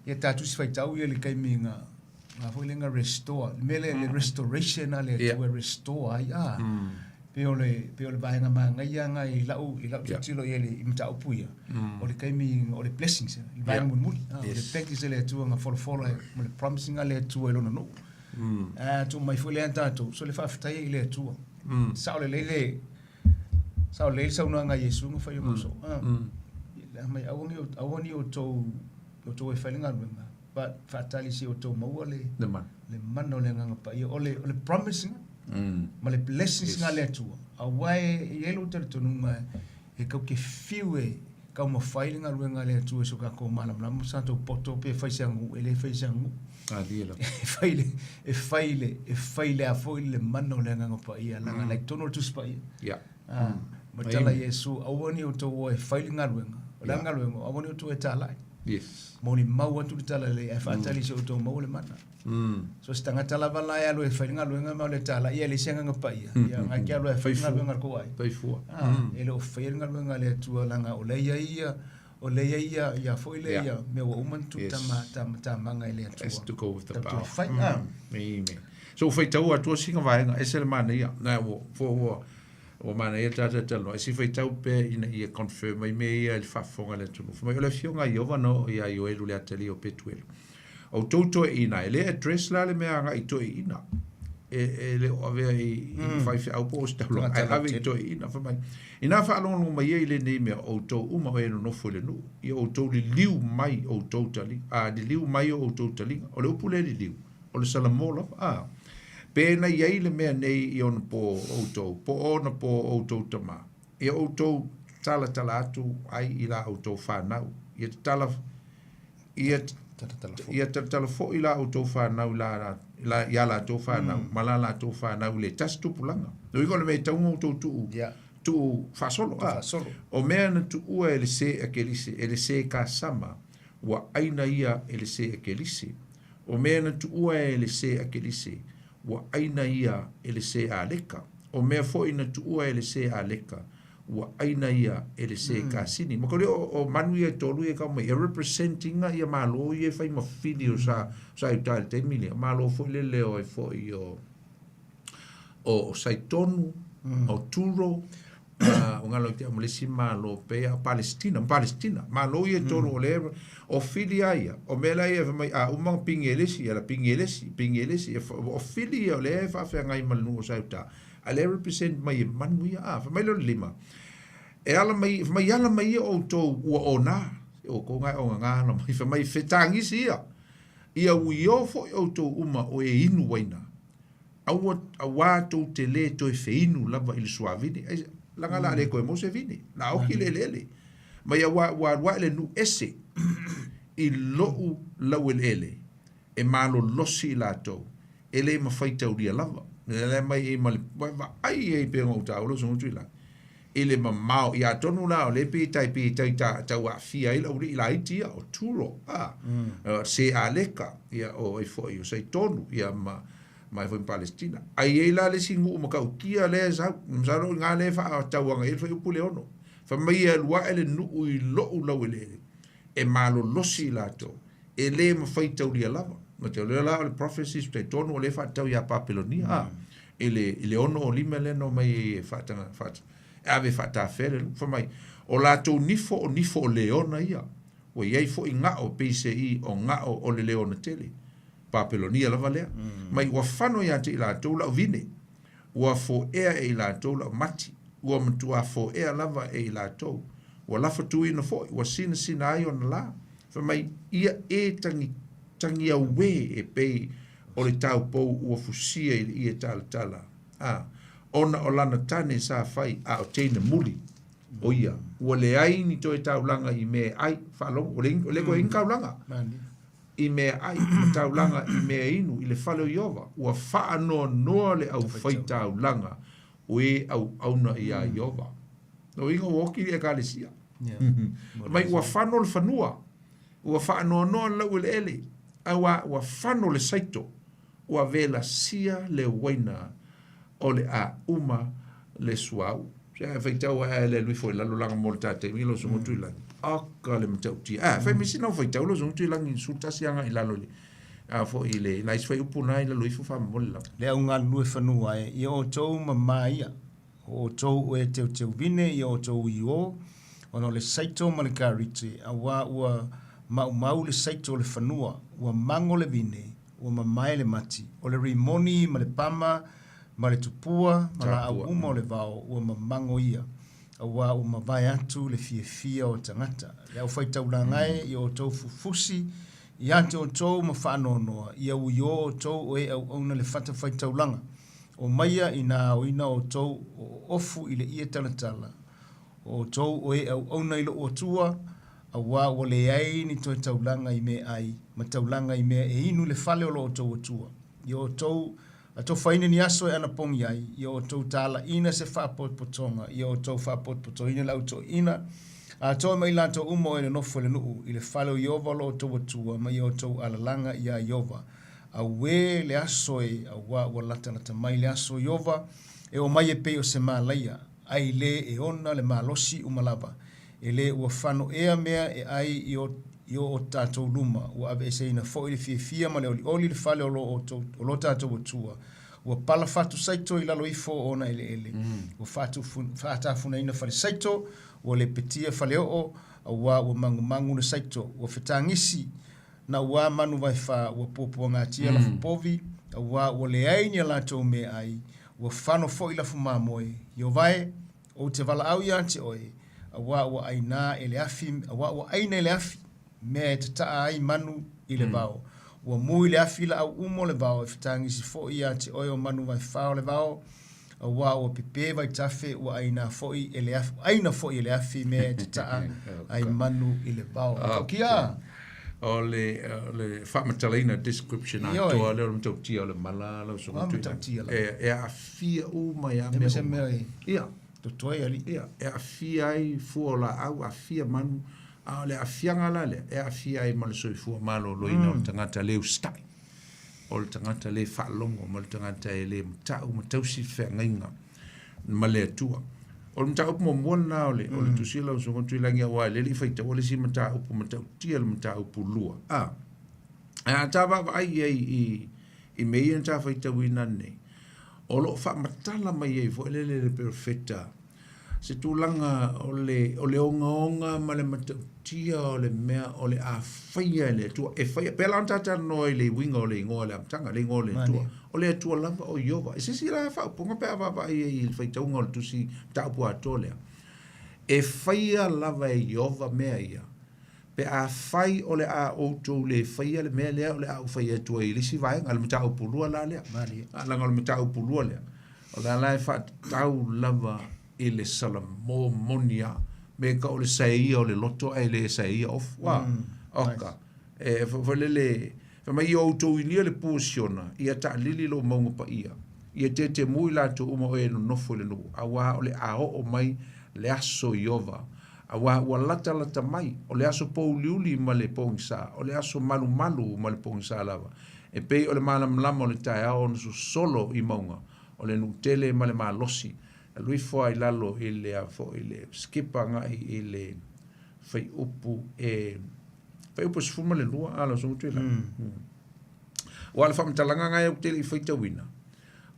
ia tatu si fai tau ia le kaiminga nga foi lenga restore mele le restoration ale tu restore ai pe ole vaenga manga ia nga i lau tilo ia le imta upuia o le kaiminga o le blessings i vaenga mun le practice le tu nga follow mo le promising ale tu e lona no tu mai foi le tatu so le fa ftai le tu sa le sa una nga yesu nga fai mo so mai awoni o o to e falinga runga but fatali si o to mawale le man o le nga pa o le promising ma le blessings nga le tu awai yelo ter to nunga e ka ke fiwe ka mo falinga runga le tu so ka ko mala mo santo poto pe faisangu ele faisangu dilo faile a foi le man o le nga pa ia la like tono tu spa ya ma tala yesu awoni o to e falinga runga la nga runga awoni o to e tala yes moni mau atu tala le e fatali se auto mau le mana so stanga tala bala ya lo e fainga lo nga mau le tala ia le senga nga pa ia nga kia lo e fainga lo nga ko ai pai fu e lo fainga lo nga le tu langa o le ia ya foi le ia me o man tu ta manga ile tu has to go with the power me so fai tau atu singa vai nga ese le mana ia na o mana ia tata talo e si fai tau pe ina ia confirm mai me ia il fafonga le tunu mai o le fionga i ovano ia i o elu le ateli o petuelu o toto e ina ele address la le mea nga i to e ina e le o avea i fai fi au po sta lo ai ave i to e ina fa mai ina fa alon lo mai ile nei mea o to uma o eno no fo le nu i o to li liu mai o totally li liu mai o totally o le upule li liu o le salamola pena iai le mea nei i ona po outou, po ona po outou tama. Ia outou tala atu ai i la outou whanau. Ia tala fo i la outou whanau ia la outou whanau, ma la outou whanau le tastupulanga. No iko le mea taunga outou tu fasolo. O mea na tu ua ele se akelise, ele se ka sama, wa aina ia ele se akelise. O mea na tu ua ele se akelise, wa aina ia ele se aleka. O mea fo ina tu ua ele se aleka, wa aina ia ele se kasini. Ma kore o manu ia tolu ia kama ia representinga ia malo ia fai ma fili o sa i tal te mili. Malo fo ile leo e fo i o saitonu o turo o ngalo te amolesi malo pe a Palestina malo ye toro le o filia ia o mela ia mai a uma pingelesi ala pingelesi o filia le fa fa ngai malu sa uta ale represent mai manu ia a fa mai lo lima e ala mai ala mai o to o ona o ko ngai o nga no mai fa mai fetangi sia ia uio fo o to uma o e inu waina awa to te le to e feinu lava il suavini langa la le ko mo se vini la o ki le mai wa le nu ese i lo la ele e malo losi la to ele ma faita o dia lava le mai e mal ai e pe ngo ta lo so tuila ele ma mau ia tonu la le pe tai ta wa fia ila uri la itia o turo se aleka ia o e fo io sei tonu ia mai foi Palestina ai e la le singu mo ka utia le sa msaro nga le fa tawanga e foi pule ono fa mai e lua ele nu i lo la wele e malo losi la to ele ma fai tauria lava ma te le la le prophecies te tonu le fa tau ya Babilonia ele ono o lima le no mai fa ave fa ta fere fa mai o la to nifo leona ia o ye fo inga o PCI o nga o le leona tele Babilonia lava lea mai ua fano ia te ila tau lau vine ua fo ea e ila tau lau mati ua matua fo ea lava e ila tau ua lafa tui na fo ua sina ai o na la fa mai ia e tangi au we e pei o le tau pou ua fusia i e tala ona o lana tane sa fai a o teina muli o ia ua le ai ni toi tau langa i me ai fa long o le ko inka langa i me ai taulanga i me inu i le falo iova ua faa no le au fai taulanga o e au na ia iova no inga woki e kalesia mai ua fano le fanua ua faa no lau le ele ua fano le saito ua vela sia le waina o le a uma le suau se fai tau a le lui foi lalo langa mo le tate milo so mo tuilangi aka le matau ti fai misina fai tau lo so mo tuilangi suta sianga i lalo le fo i le nais fai upuna i lalo i fufa mo le au ngā lue whanua i o tau mamaia o tau e teu vine i o tau i o ono le saito ma le kariti a wā ua mau le saito le whanua ua mango le vine ua mamai le mati o le rimoni ma le pama ma le tupua ma la au uma o le vao ua mamango ia ua mawai atu le fia o tangata le au fai taulangai i o tau fufusi i ante o tau ma whaanonoa i au i o tau o e au auna le fata fai taulanga o maia ina o tau o ofu i le ia talatala o tau o e au auna i lo o tua a wā o le ai ni toi taulanga i me ai ma taulanga i me e inu le fale o lo o tau o tua i o tau a tau whaine ni aso e ana pongi ai i o tau tala ina se whaapot potonga i o tau whaapot potonga lau tau ina a tau mai la tau umo e le nofo le nuu i le fale o Iova lo o tau o tua ma i o tau alalanga i a Iova a we le aso e a wā o lata mai le aso Iova e o mai e pei o se malaia ai le e ona le malosi umalava e le ua whano ea mea e ai i o tātou luma ua ave e seina fo i le fia ma le oli le fale o lo tātou o tua ua pala fatu saito i lalo ifo ona ele ua fata funa ina fale saito ua le petia fale o ua mangu na saito ua fetangisi na ua manu vai fa ua popua ngatia la fupovi ua le ai ni ala tau me ai ua whano fo i la fumamoe yo vai o te vala au ia te oe ua aina ele afi aina ele afi me te taa ai manu i le vao ua mui le afi la au umo le vao e fitangisi fo ia te oe o manu vai fao le vao ua pepe vai tafe ua aina fo i ele afi aina fo i ele afi me te taa ai manu i le vao kia o le whamatalina description a toa leo mtau tia o le mala lau so e a fia u mai a mea ia toi ali e a fia ai fu la au a fia manu a le a fianga la le e a fia ai mal so fu malo loina o tangata le stai o tangata le fa longo mal tangata le mtau si fe ngainga male tua o mtau mo mona o le tusila so ko tuilangia wa le li faita o le si mtau tia le mtau pulua a tava ai i mei ta faita wina nei o lo fa matala mai e fo le perfetta se tulanga o le onga ma le matatia o le mea o le a faia le tua e faia pela tata no le winga o le ngoa le amtanga le ngoa le tua o le tua lava o iova e se la fa ponga pe ava i il fai taunga o tusi tapu atole e faia lava e iova mea ia pe a fai o le a outou le faia le mea lea o le a faia tua i lisi vai ngal mta o pulua la lea la ngal mta o pulua lea o la lai fa tau lava i le Samoa monia me ka o le saia o le loto ai le saia of wa oka e fo le fa mai o to ili le posiona ia ta lili lo mongo pa ia te mui la to umo e no fo le no awa o le a o mai le aso iova awa wa lata mai o le aso po liuli ma le pongsa o le aso malu ma le pongsa lava e pe o le malam lama o le tai o so solo i maunga o le nutele ma le malosi lui fo ai lalo ile a fo ile skipa nga ile fai upu sfuma le lua ala so tela wala fam talanga nga e tele fai tawina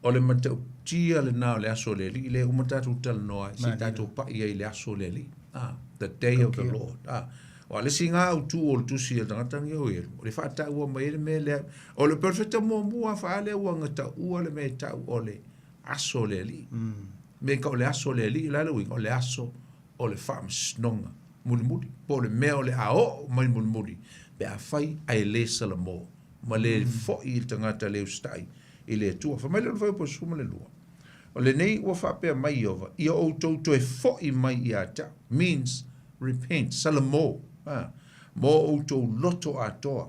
o le mata tia le na le aso le le o mata tu tal no si tato pa ia ile aso le the day of the Lord wala singa u tu o tu si da tanga o le fa ta o mai me le o le perfecto mo mo fa le o ngata o le me ta o le aso le me ka o le aso le la le o le aso o le fam snonga mulmuli po le me o le ao mai mulmuli pe a fai ai le salamo ma le fo i tangata le ustai i le tua fa mai le fai po suma le lua o le nei o fa pe mai ova i o to e fo i mai i ata means repent salamo mo o to loto atoa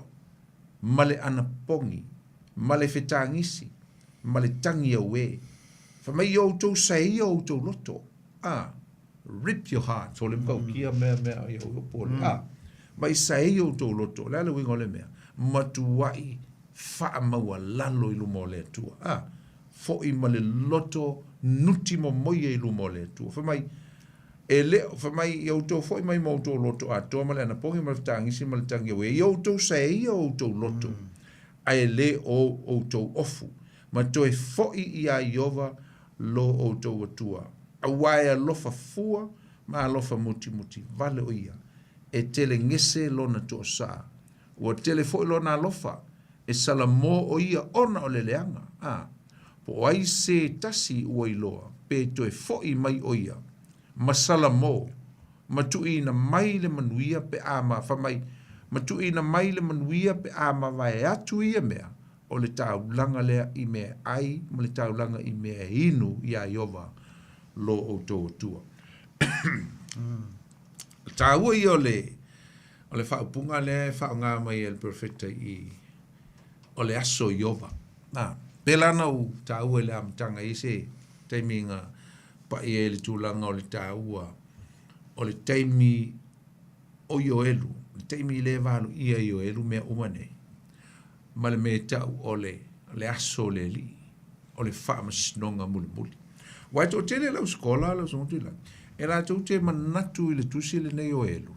ma le anapongi ma le fetangisi ma le tangi awe fa mai yo to say yo to loto rip your heart so le ko kia me yo po mai say yo to loto la le wingo le me matuai fa ma wala lo ilu mole tu fo i male loto nuti mo moye ilu mole tu fa mai fa mai yo to fo i mai mo to loto to male na pongi mal tangi si mal tangi we yo to say yo to loto ai le o to ofu ma to e fo i ia iova lo o to tua a waia lofa fua ma lofa muti vale o ia e tele ngese lo na to sa o tele fo lo na lofa e salamo o ia ona o le leanga po ai se tasi o iloa pe to e fo i mai o ia ma salamo ma tu ina mai le manuia pe ama fa mai ma tu ina mai le manuia pe ama vai atu ia mea o le taulanga lea i mea ai, ma le taulanga i mea inu ia iova lo o tō tua. Tāua i o le whaupunga le whaunga mai el perfecta i o le aso iova. Pelana u tāua le amtanga i se teiminga pa i e le tūlanga o le tāua o le teimi o ioelu, le teimi le valu ia ioelu mea umane. Ma le me tau o le aso le li, o le whaama sinonga muli. Wai tō tele lau skola, lau songo tila. E la tau te manatu i le tusi le nei o elu.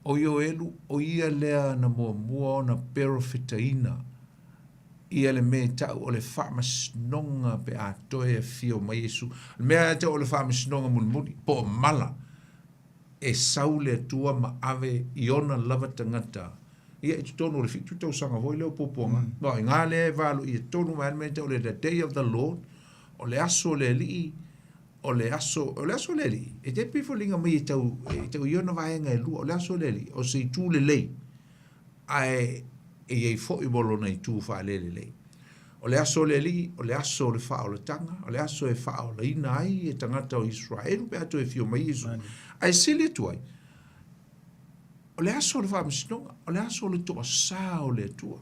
O elu, o ia lea na mua o na perofitaina. Ia le me tau o le whaama sinonga pe a toe fio mai Yesu. Mea tau o le whaama sinonga muli, po mala. E saule tua ma ave iona lava tangata. Ia i tonu le fitu tau sanga voi leo poponga. No, i ngā le valu i tonu mai me te o le day of the Lord, o le aso le li, o le aso le li. E te pifo linga mai i tau iona vaenga e lua, o le aso le li, o se i tū le lei. Ai, e i fo i bolo na i tū wha le lei. O le aso le li, o le aso le wha o le tanga, o le aso e wha o le ina ai, e tangata o Israel, pe ato e fio mai Isu. Ai sili tuai. O le aso le whaamishinonga, o le aso le toa sā o le tua.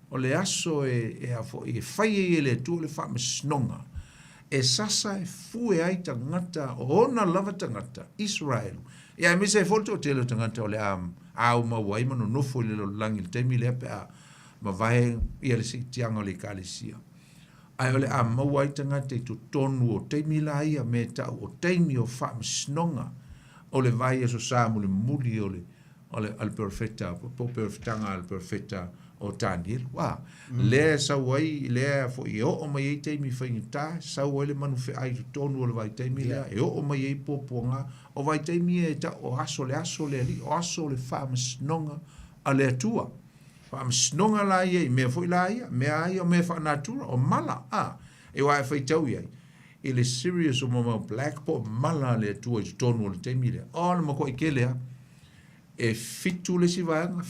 O le aso e whai e le tua le whaamishinonga. E sasa e fue ai tangata, o ona lava tangata, Israel. Ia me se folto o tele tangata o le au mawai mano nofo le langi le teimi le ape a ma vahe ia le si tianga o le kalesia. Ai o le mawai tangata i to tonu o teimi la ia me tau o teimi o whaamishinonga. O le vai e so sā muli o le al perfecta, po perfectanga al perfecta o tanir wa le sa wai le fo o mai te mi ta sa wai le manu fe ai tonu le vai te mi le o mai poponga o vai te mi e ta o aso le li o aso le famas nonga ale tua famas nonga la ye me fo la ia me ai o me fa natura o mala e wa fa tau ye ele serious o mo black po mala le tua tonu le te mi le o mo ko ikele e fitu le si vaenga,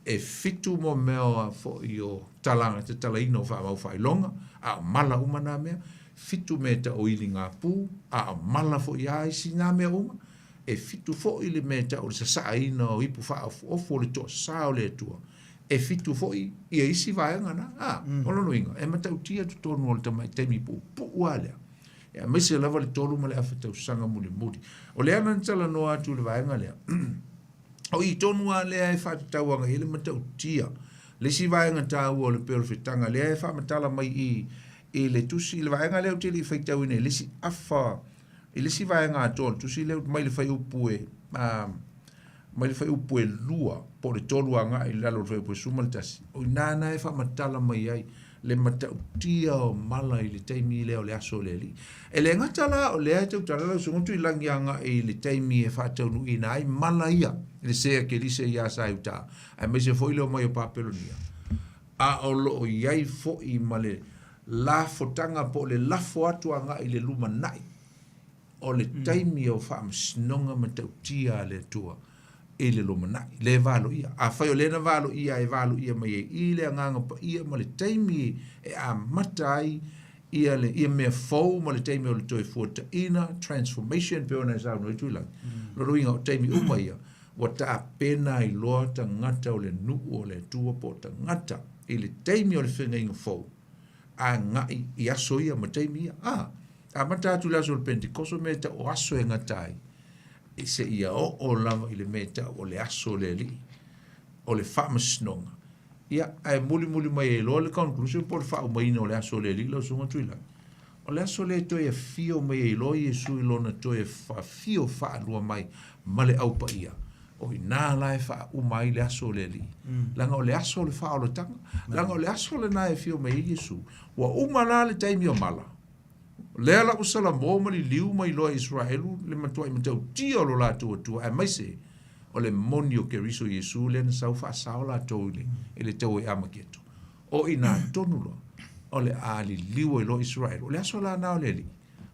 e fitu mo mea fo o talanga te talaina o whaamau whailonga, a mala umana mea, fitu me ta o ili ngā pū, a mala fo i aisi ngā mea uma, e fitu fo ili me ta o le sasaina o ipu wha o fo le toa sao le tua, e fitu fo i a isi vaenga na, olono inga, e matau tia tu tonu o le tamai temi pu ualea. Ya mese lava le tolu ma le afata usanga muli muli. O le ana ntala no atu le vaenga lea. O i tonu a lea e whatu tauanga ele matau tia. Le si vaenga tau o le perfetanga lea e whamatala mai i le tusi le vaenga lea te li whaitau ine. Le si afa, i le si vaenga atol, tusi lea mai le whai upue, mai le whai upue lua, po le tolu anga i lalo le whai upue sumaltasi. O i nana e whamatala mai ai. Le matau tia o mala i le teimi leo le aso le li. E le ngata la o le atau tala lau sungotu i langi anga i le teimi e whatau nu ina ai mala ia. Le sea ke lise ia sa iuta. Ai me se foi leo mai o papelonia. A o lo o iai fo i male la fotanga po le lafo atu anga i le luma nai. O le teimi o wha amsinonga matau tia le tua. E le loma nai, le valo ia. A whai o lena valo ia e valo ia mai e le anganga pa ia ma le teimi e a matai ia le ia mea fau ma le teimi o le toi fuata ina, transformation pe ona e sao no i tuilang. Loro inga o teimi uma ia, wa ta pena i loa ta ngata o le nuu o le tua po ta ngata i le teimi o le whenga inga fau. A ngai i aso ia ma teimi ia. A mata atu le aso le pentikoso me ta o aso e ngatai. E se ia o lava i le meta o le aso le li, o le whaamasnonga. Ia, ai muli mai e loa le conclusion po le whaumaina o le aso le li, lau sunga tuila. O le aso le toi e fio mai e loa Iesu i lona toi e fio whaanua mai ma le aupa ia. O i nā lai whaumai le aso le li. Langa o le aso le whaolotanga, langa o le aso le nā e fio mai Iesu. Wa umana le taimi o mala. Lea la usala mo mali liu mai loa Israelu le matua i matau tia lo la tua e maise o le monio ke riso Iesu le na sau wha sao la tau e le tau e amaketo. O ina tonu loa o le ali liu i loa Israelu. O le aso la nao le li.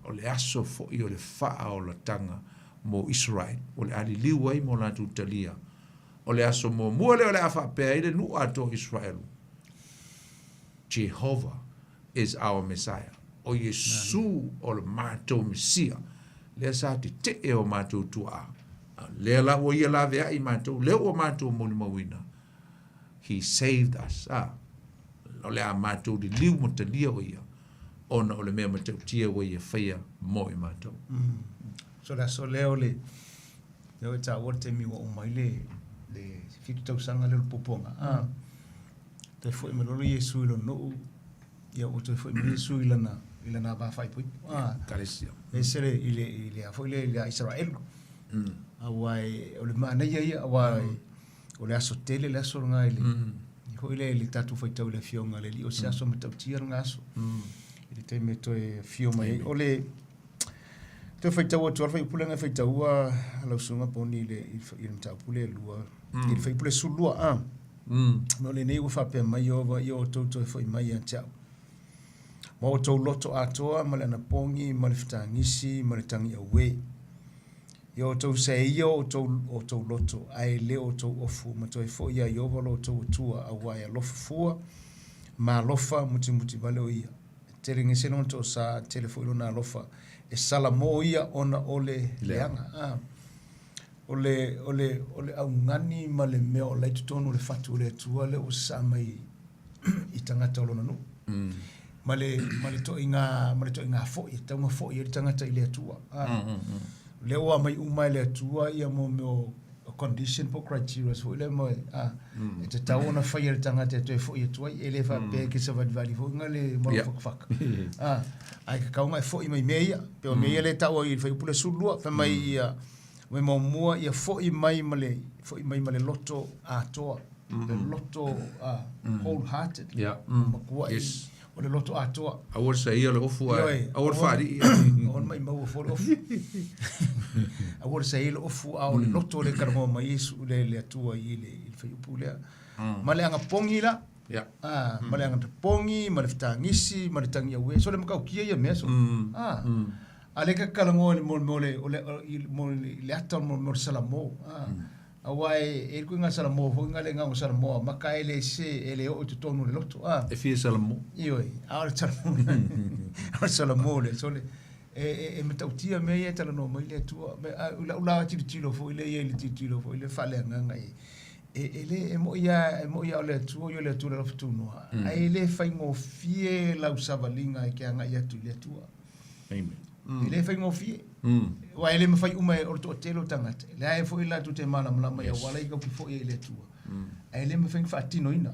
O le aso fo i o le faa o la tanga mo Israel. O le ali liu ai mo la talia. O le aso mo mua le o le afa pea i le nu ato Israelu. Jehovah is our Messiah. O Iesu o le mātou Mesia. Lea sa te e o mātou tua. Lea la o ia la vea i mātou. Lea o mātou moni mawina. He saved us. O lea mātou di liu mo te lia o ia. Ona o le mea mātou tia o ia whaia mo i mātou. So la so leo le leo e ta o te mi o mai le fitu tau sanga le poponga. Te fo i malolo Iesu ilo no ia o te fo i Iesu ilana ba fai pui. Kalesia. E sere ile a fo ile Israel. Awai o le mana ia awai o le aso tele le aso nga ile. Ko ile tatu fo tau le fionga le li o se aso me tau tia nga aso. Ile te me to e fio mai o le te fai tau tu fai pulenga fai tau a la sunga poni le il tau pule lua. Il fai pule sulua no le nei u fa pe mai o io to fai mai a tau. Mo tau loto atoa ma le na pongi ma le fitangisi ma le tangi awe. Yo tau se o tau loto ai le o tau ofu ma toi fo ia yo valo tau tua awai alofa fua ma alofa muti vale o ia. Teringi se non to sa telefo na alofa e sala mo ia ona ole leanga. Ole au ngani ma le meo le tonu le fatu le tua le o sa mai i tangata lona no. Male to inga fo i tanga fo i tangata i le tua. Le o mai umai le tua ia mo meo condition po criteria so le mo e te taona fa i tangata to fo i tua e le fa pe ke se vali fo ngale mo fak. Ai ka kaunga fo i mai meia pe o meia le tau i fa pule sulua fa mai we mo mua ia fo I mai male loto atoa le loto wholehearted yes o le loto atoa awor sai le ofu awor fari on mai mau fo ofu awor sai le ofu au le loto le karmo mai Yesu le atua I le fai pule male anga pongi la male anga pongi male ftangisi male tangia we so le makau kia ia meso ale ka kalango le mo le atal mo salamo awai e ku nga salamo fo nga le nga salamo makai le se ele o tu tonu le loto e fi salamo ioi ahora salamo le so le e metautia me ia tala no mai le tua ula tilo fo ile ile tilo fo ile fale nga ele mo ia le tua yo le tua le futuno ai le fai ngo fie la usavalinga ke nga ia tu le tua amen ele fai ngo fie wa ele me fai uma o to telo tangata le ai fo ila tu te mana mala ya wala iko ki fo ile tua ai le me fai fatino ina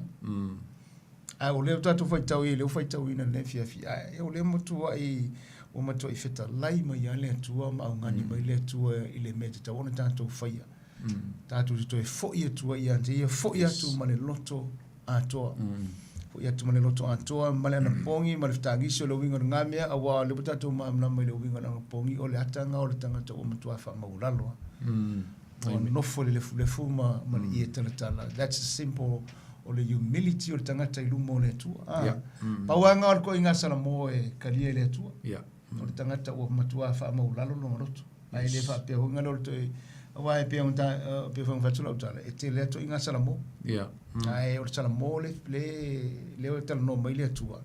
ai o le tatu fai tau ile o fai tau ina le fia ai o le mo tu ai o ma to ifeta lai ma ya le tua ma ngani mai le tua ile me te tau ona tatu fai tatu to fo ia tua ia te fo ia tu ma le loto atoa ia tu mane loto atoa male na pongi male ftangisi lo wingo ngamia awa le butato ma na mai lo wingo na pongi o le atanga o le tangata o matua fa maulalo no fo le fu ma male ia tala that's simple o le humility o le tangata I lumo le tua pa wanga o ko inga sala mo e kalia le tua o le tangata o matua fa maulalo no loto ai le fa pe ho ngalo to awa pe on ta pe fon fa tula utala e te le to inga sala mo ai o sala mo le o tala no mai le tua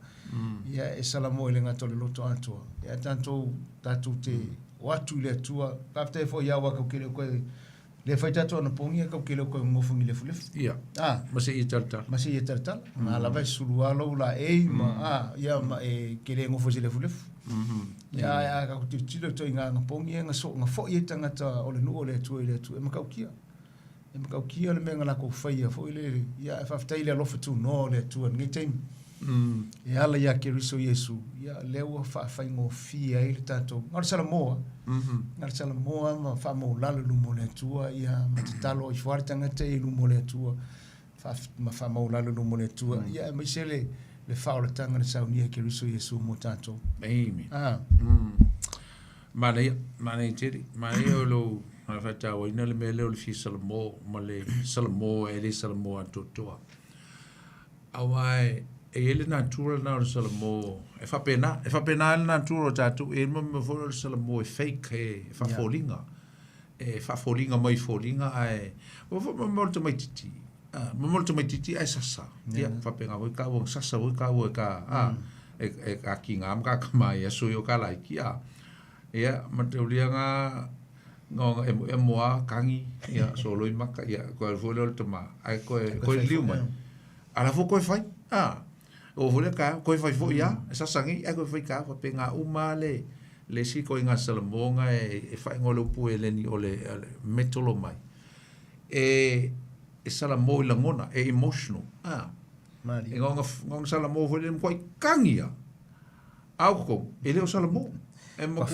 ia e sala mo le ngato le loto atoa ia tanto tatu te watu le tua kapte fo ia wa ko kile ko le fai tatu na pongi ko kile ko mo fungi le fulef masi i tartal ma la vai sulualo la ma ia ma e kile ngo fo le fulef ia ka ko tilo to inga pongi nga so nga fo ia tangata o le no le tua e makaukia e makaukia le menga la ko fai fo ile ia fa ftai le lofa tu no le tua ngai time ia la ia ke riso Yesu ia lewa fa ngo fia ile tanto ngar sala moa ma fa mo la lu mo le tua ia matalo I fuar tangata I lu mo le tua fa mo la lu mo le tua ia me sele le fa o tanga le saunia ke riso Yesu mo tanto amen mane tiri mane o lo fa ta o ina le mele o le fi salmo male salmo e le salmo atotoa awai ele natural na o salmo e fa pena le natural tatu e mo fo o salmo e fake e fa folinga mai folinga ai o fo mo to mai titi molto mai titi ai sasa ia fa pena o ka o sasa o ka e ka kinga am ka mai so yo ka lai kia ia mateulia nga ngo e moa kangi ia so loi maka ia ko fo le toma ai ko liu mai ala fo ko fai o vole ka ko fai fo ia sa sangi e ko fai ka fa penga uma le si ko inga salmonga e fai ngolo pu ele ni ole metolo mai e salamo la ngona e emotional e ngonga salamo vole mo ko kangia au ko ele o salamo e mo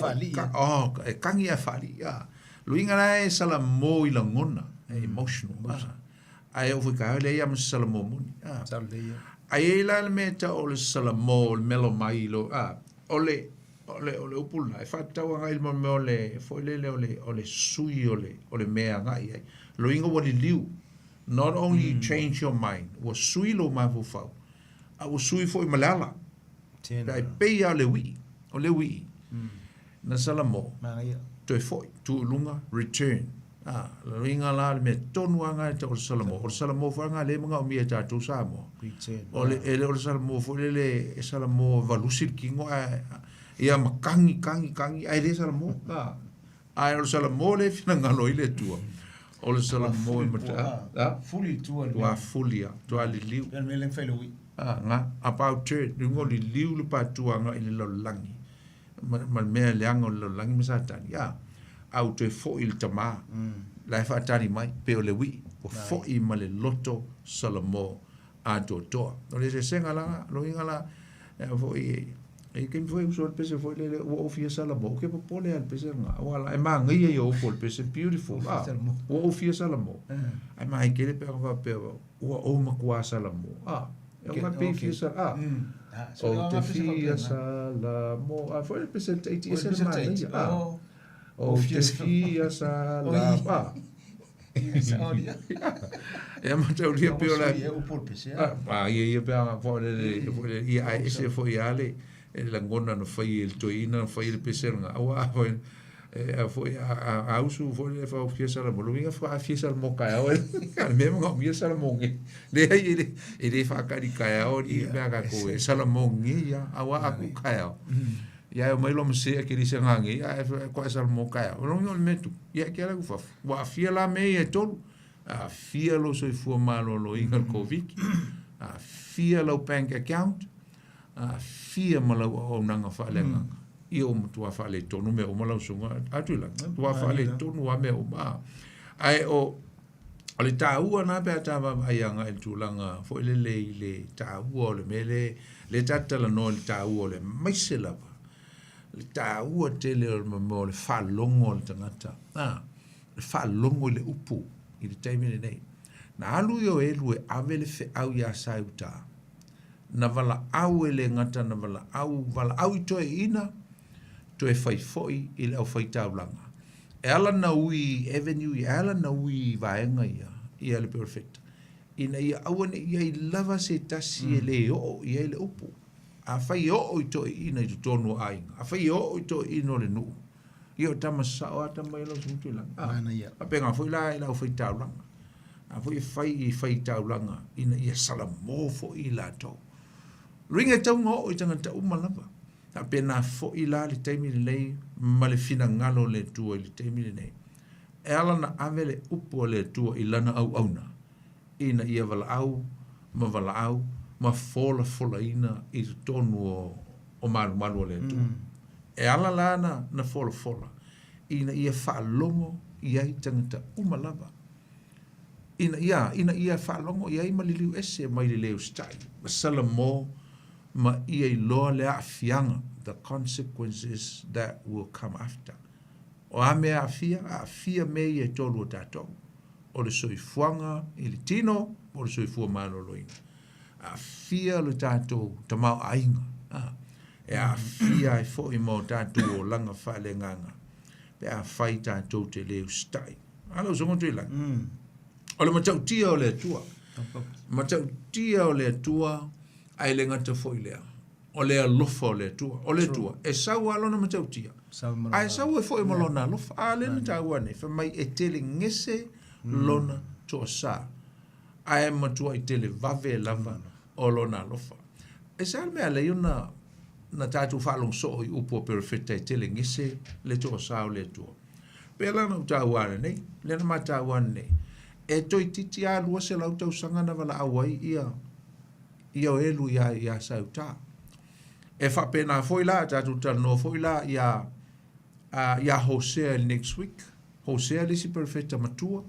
e kangia fali ia luinga na e salamo la ngona e emotional ai o ka le ia mo salamo muni ai la me ta o le salamo le melo mai lo ole upula e fata wa ngai mo le foi le ole sui ole mea ngai lo ingo what liu not only change your mind was sui lo ma fu fa a was sui foi malala dai pe ya le wi na salamo to foi tu lunga return lo inga la me tonu anga te o salamo fa nga le mga mi ta tu samo ole o salamo fo le salamo valusil kingo ia makangi kangi ai le salamo ai o salamo le fina ngalo ile tua o le salamo mata fully tua fulia tua li liu el melen felo wi nga about church ngo li liu le pa tua nga ile lo langi mal me le ango lo langi misata ya au te fo il tama la fa tani mai pe o le wi o fo I male loto salamo a to no le se senga la lo inga la fo I e ke foi uso pese foi le o ofia sala mo ke po pole al pese nga wala e ma ngi e o pole pese beautiful o ofia sala mo ai mai ke le pe va pe o ma kwa sala mo e o pe fia sala o te fia sala mo foi pese te ese ma o te fia sala e ma te ulia pe ola ye pe fo le ia ese foi ale la ngona no fai el toina fai el peserga awa foi a usu foi le fa fiesa la moluinga fa fiesa mo ka o al mesmo ngo fiesa mo ngi le ele fa ka di ka o di ba ka ko e sala mo ngi ya awa aku ka o ya o mai lo mse ke di se ngi ya ko sala mo ka o no metu ya ke la fa wa fia la me e tolu a fia lo so fu malo lo inga covid a fia lo bank account fia malau o nanga whalenga i o mutua whale tonu me o malau sunga atula tua whale tonu a me o maa ai o le tāua nā pēr tāwa aianga e tūlanga fo le tāua o le mele le tatala no le tāua o le maise lava le tāua tele o le mamo le whalongo o le tangata le whalongo le upu i le taimine nei na alu yo elu e avele fe au ya sai uta na vala au ele ngata na vala au i toe ina toe fai foi i le au fai taulanga e ala na ui avenue i ala na ui vaenga ia le perfect ina ia awane ia i lava se tasi e le o ia i le upu a fai o i toe ina i tonu ainga a fai o i toe ina le nuu ia o tama sao a tama ilo sutu langa a penga foi la i la au fai taulanga a foi i fai taulanga ina ia salamo fo i la tau ringa tau ngo i tangata umalava a pena fo i la li teimi le lei ma le fina ngalo le tua i li teimi le nei e ala na avele upo le tua i lana au auna ina ia vala au ma fola ina i tonu o malu le tua e ala lana na fola ina ia whaalongo ia i tangata umalava ina ia whaalongo ia i maliliu ese mai le leo stai masala mo ma ia i loa le afianga the consequences that will come after o a mea afia me i e tolu o tātou o le soifuanga i le tino o le soifua maloloinga afia le tātou tamau ainga e afia e fo i mo tātou o langa whale nganga pe a whai tātou te leo stai alo zongo tui lang o le matau tia o le tua ai le ngata foi lea o le alofa o le tua e sau alona matau tia ai sau e foi malona alofa a le na taua ne fa mai e tele ngese lona to sa ai matua i tele vave lava o lona alofa e sa me ale una na tatu falong so i upo perfecta e tele ngese le to sa o le tua pela na taua ne le na mataua ne e toi titi a lua se lau tau sanga na wala awai ia o elu ia sauta e fa pena foi la tatu tano foi la ia Hosea next week Hosea lisi perfecta matua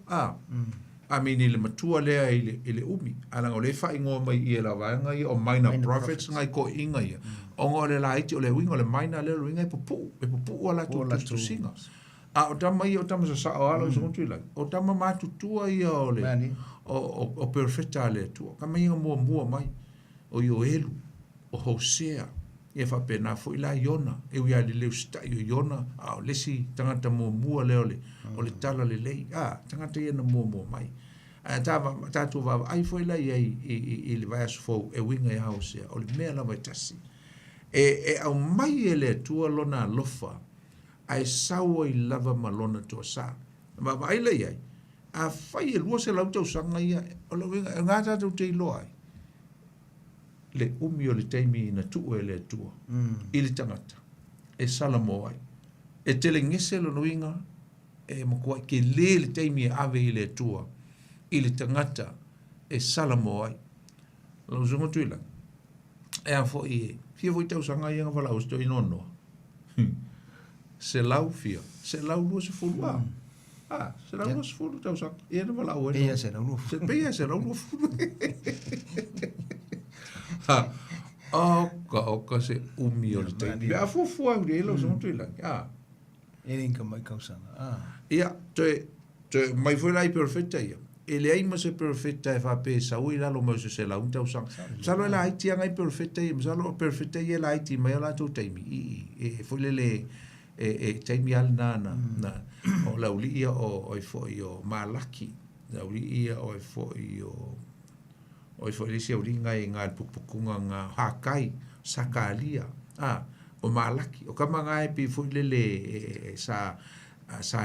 a mini le matua lea ile umi ala ngole fa ingo mai ia la vanga ia o minor prophets ngai ko inga ia o ngole la iti o le wingo le minor le winga e popu ala tu singa o tama ia o tama sa o ala so tu la o tama matutua ia o le o perfecta le tu kama ia mo mai o yo elu o Hosea e fa pena foi la Iona e ia le sta Iona o lesi tangata mo le o le tala le lei tangata ia na mo mai ta tu va ai foi la i le vai fo e winga e Hosea o le mea la vai tasi e au mai ele tua lona lofa ai saua i lava malona to sa ma vai le ai a fai e lua se lau tau sanga ia o le winga ngata tau te loai le umi o le teimi na tuu e le tua i le tangata e salamo ai e tele ngese lo nuinga e makua ke le teimi e ave i le tua i le tangata e salamo ai lau zungo tuila e a fo i fia voi tau sanga ia ngawala usto i nono se lau fia se lau lua se fulu se lau lua se fulu tau sanga ia na wala ue peia se lau lua peia se lau lua fulu Oka se umi o le taimi. A fufua uri elo so tu la. E ringa mai kausanga. Ia, toi mai foi lai perfecta ia. E le ai ma se perfecta e fa pe sa ui la lo mo se la unta usang. Salo la haiti anga i perfecta ia, salo perfecta ia la haiti mai la tu taimi. E foi le taimi al na o la uli ia o foi o malaki. La uli ia o foi o foi le se uli ngai ngal pupukunga nga hakai sakalia. O malaki o kama ngai pe foi le sa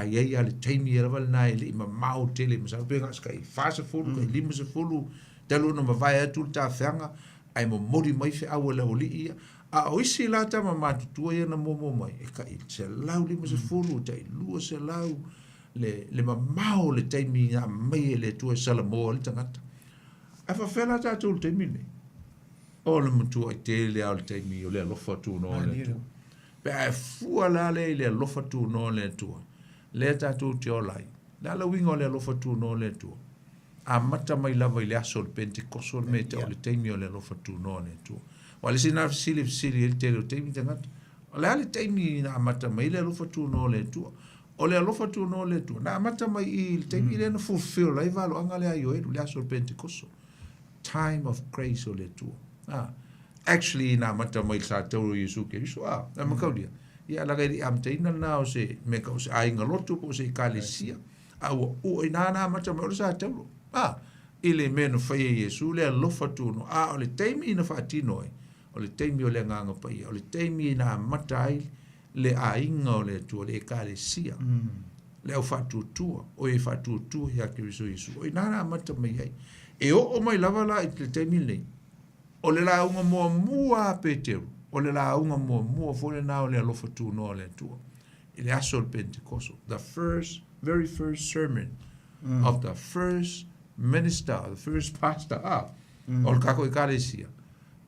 ia le taimi era val na ele ma mau tele ma sa pe skai fase fulu kai lima se fulu telo no ma vai atu ta fanga ai mo mori mai fe awala oli ia o isi la ta ma tu ia na mo mai e kai se lau lima se fulu tai lu se lau le ma mau le taimi na mai le tu sala mo le tangata a fa fela ta tu taimi ne o le mutu ai tele al taimi o le lofa tu no le pe a fua la le lofa tu no le tu le tatu te olai. La wingo le lofa tu no le tu. A mata mai lava i le aso le pentekoso le mete o le teimi o le lofa tu no le tu. Wa le sina fsili il te le teimi tangata. O le ale teimi na mata mai le lofa tu no le tu. O le lofa tu no le tu. Na mata mai i le teimi le na fulfill la i valo anga le ayo le aso le pentekoso. Time of grace o le tu. Actually na mata mai sa tauro Yesu ke Yesu na makaudia. Ia la gari am teina na o se me ka o se ai ngaloto po se kalesia o ina na mata mo sa telo ile me no fai Yesu le lofa tu no o le teimi na fatino o le teimi o le nganga pa o le teimi na mata ai le ainga o le tu le kalesia le o fatu tu o e fatu tu ya ke Yesu o ina na mata mai ai e o mai lava la le teimi le o le la unga mo mua petero o le la unga mo fole na o le alofa tu no le tu ile aso le Pentecost the very first sermon of the first minister the first pastor o le kako i kalesia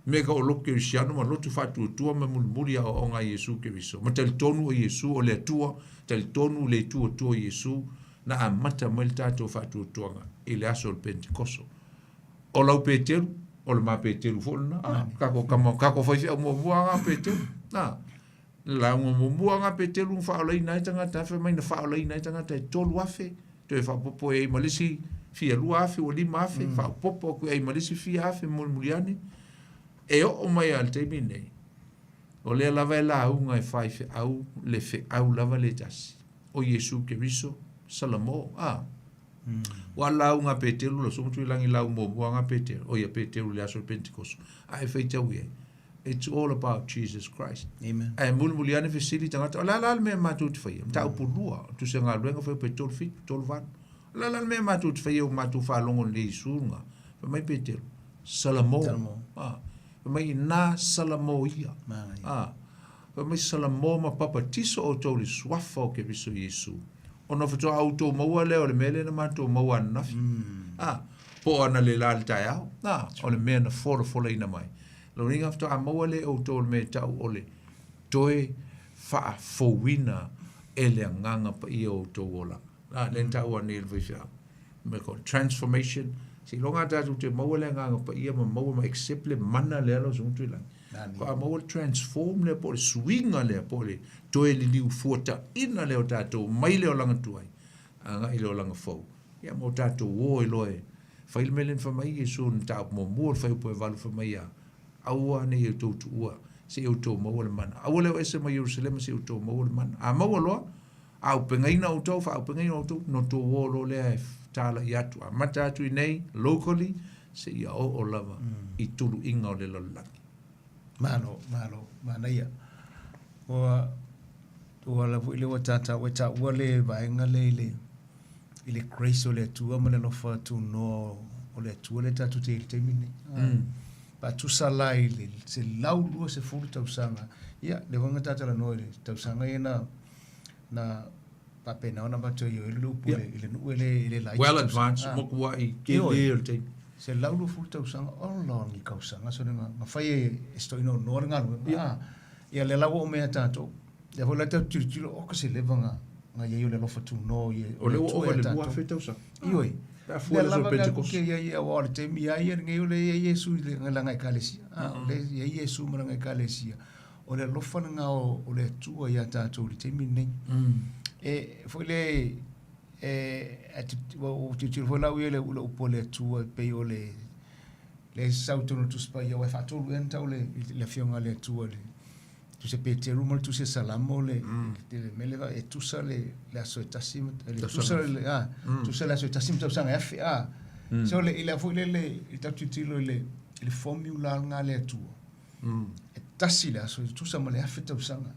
me ka o loke o siano ma lotu fatu tu me mulmuri o nga Yesu ke viso ma tel tonu o Yesu o le tu tel tonu le tu o Yesu na amata mo le tato fatu tu nga ile aso le Pentecost o lau petero o le ma petero folna kako foi mo nga petero la mo nga petero fa le na tanga ta fe mai na fa le na tanga ta tolu afe to fa popo e malisi fi lu afe o li ma afe fa popo ko e malisi fi afe mo muliani e o mai al termine o le lava la unga e fai fe au le fe au lava le jas o Yesu ke riso salamo wala unga petelu lo somo tuilangi la mo nga petelu o ya petelu le aso Pentecost ai feita we it's all about Jesus Christ amen ai mulmuliane fesili tanga la me matut fai ta upulua tu se nga luenga fe petol fit tolvan la me matut fai o matu fa longo le sunga mai petelu salamo mai na salamo ia mai salamo ma papa tiso o toli swafo ke biso Yesu ono fito auto maua le o le mele na mato maua nafi po ana le la tai au o le me na fora ina mai lo ringa fito a maua le o to le me tau o le toe fa fowina ele nganga pa i o to wola le tau ana le visa me ko transformation si longa ta tu te maua le nganga pa i ma maua ma accept le mana le lo so tu la ko a maua transform le po swinga le po le toe li liu fuata ina leo tatou mai leo langa tuai anga i leo langa fau ia mo tatou o i loe fail melen fa mai Yesu nta mo mo fa po valu fa mai aua ne e to ua se e to mo le man aua le ese mai Jerusalem se e to mo le man a mo lo au pengaina o to fa pengaina o to no to o lo le tala yatu a mata tu nei locally se ia o lava i tulu inga o le lola mana ia o la vo ile watata weta wale vaenga ile grace o le tua ma le lofa tu no o le tua le tatu te mini pa tu sala ile se laulu se fulu tau sanga ia le wanga tata la no ile tau sanga ina na papena ona ba to yo ile lupu ile no ile la well advanced mo kwa i ke se laulu fulu tau sanga o lo ni kau sanga so nga fai esto ino no nga ia le lawo me tato ya vola te tiro o se levanga nga ye le lofa tu no ye o le o le bua feta usa ioi la fu le so pentecost ke ye wa le te mi ye nge le Yesu le nga nga kalesia le ye Yesu mara nga kalesia o le lofa nga o le tua ya tatou le te mi nei e foi le at o tu foi la le o pole tua pe o le sautono tu spa ia fa tu enta le fionga le tua le tu se pete rumo tu se salamo le mele va e tu sa le asoitasim le tu sa le tu sa le asoitasim tu sanga f so le il a foi le ta tutilo le formula nga le tua e tasi le aso tu sa male afeta usanga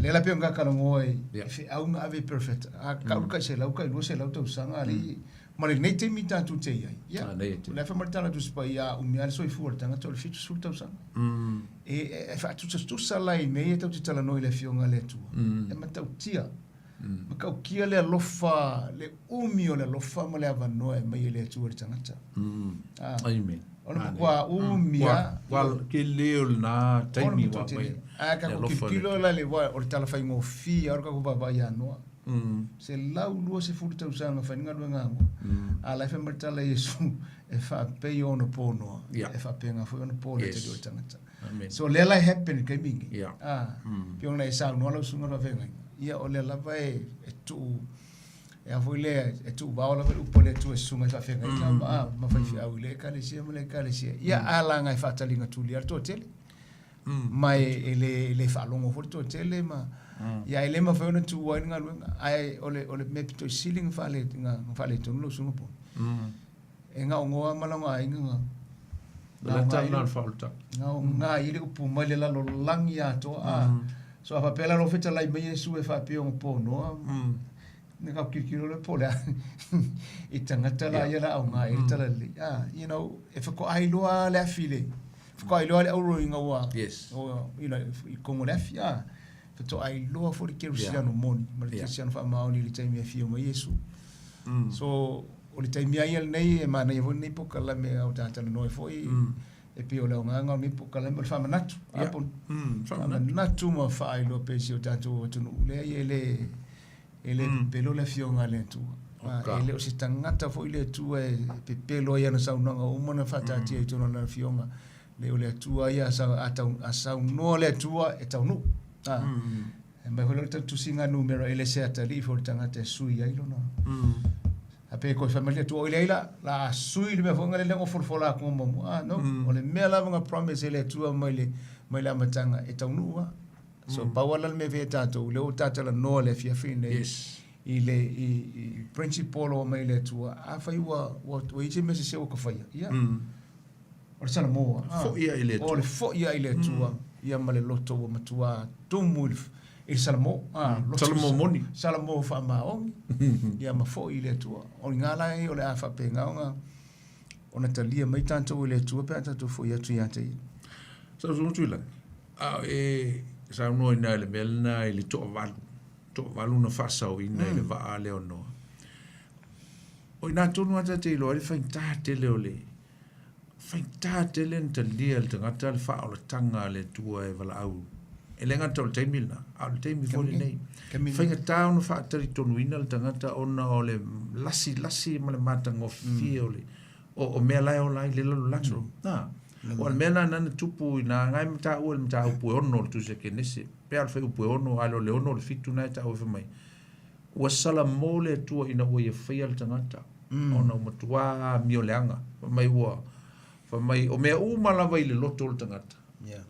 le la pionga ka ngo e fe au nga ave perfect ka se la ka se la tu sanga ali ma le nei te mita tu te ia le fa martala tu spa ia mi al so i fu tanga to le fitu sul tu sanga e fa tu sa la nei e tu tala no le fionga le tu e ma tau tia ma ka kia le lofa le umi o le lofa ma le ava no e mai le tu tanga amen ona kwa umia wal ke leol na taimi wa mai ka ko kilo la le wa o tala fa ngo fi or ka ko baba ya no se lau lua se fu tau sanga fa nga nga ala fa martala Yesu e fa pe yo no pono e fa pe nga fo no pono te do tanga so le la happen ke mingi pio na sa no la sunga va venga ia o le la vai e tu e a voile e tu ba ola u pole tu e sunga fa venga ma fa fi au le ka le sia ia ala nga fa talinga tu li to tele mai ele fa longo fo to tele ma ya ele ma fa ona tu wa nga luenga ai ole me to ceiling fa le to lo sunga po e nga ngo malanga nga la tala falta nga ile upu male la lo langia to so fa pela lo feta la me Yesu e fa pio un po no ne ka kikiro le pola e tangata la ya la nga e tala le you know if ko ai lo la file ko ai lo le auro inga wa yes you know como la fia to ai lo for ke rusiano moni ma le siano fa ma oni le taimi fio ma Yesu so o le taimi ai nei e ma nei vo nei po kala me au tata no foi e pio le nga ni po kala me fa manatu apo fa manatu ma fa ai lo pe si o tata o tu le ele pelo le fio nga le tu ele o si tangata foi le tu e pe pelo ia na sa una o mona fa tata e tu na fio nga le o le tu ia sa asa no le tu e tau no ma holo tu singa numero ele se atali for tangata sui ai lo no ape ko family tu o ile la sui le fonga le ngo forfola ko mo no o le me la nga promise ele tu mai le matanga e tau no so pawala me ve tato le o tata la no le fia fine ile i principal o mai le tu a fai wa o i me se o ko fai ia o sala mo fo ia ile tu o le fo ia ile tu ia male loto o matua tumulf il salmo salmo moni salmo fa ma on ia ma fo ile tu o ngala e o le afa pe nga ona talia mai tanto ile tu pe tanto fo ia tu ia te so tu la sa no ina le belna ile to valu no fa sa o ina le va le no o ina tu no ata te lo le fa ta te le ole fa ta te le talia le tanga le fa o tanga le tu e vala au elenga tol temilna al temi fo nei finga town fa territorial tangata ona ole lasi male matango fiole o mela o lai le lo latro na o mela na tupu na ngai mta o mta pu ono tu se ke nese pe al fe pu ono alo le ono fitu na ta o fe mai o sala mole tu ina o ye fial tangata ona matua mioleanga mai wa fa mai o me o mala vai le loto tangata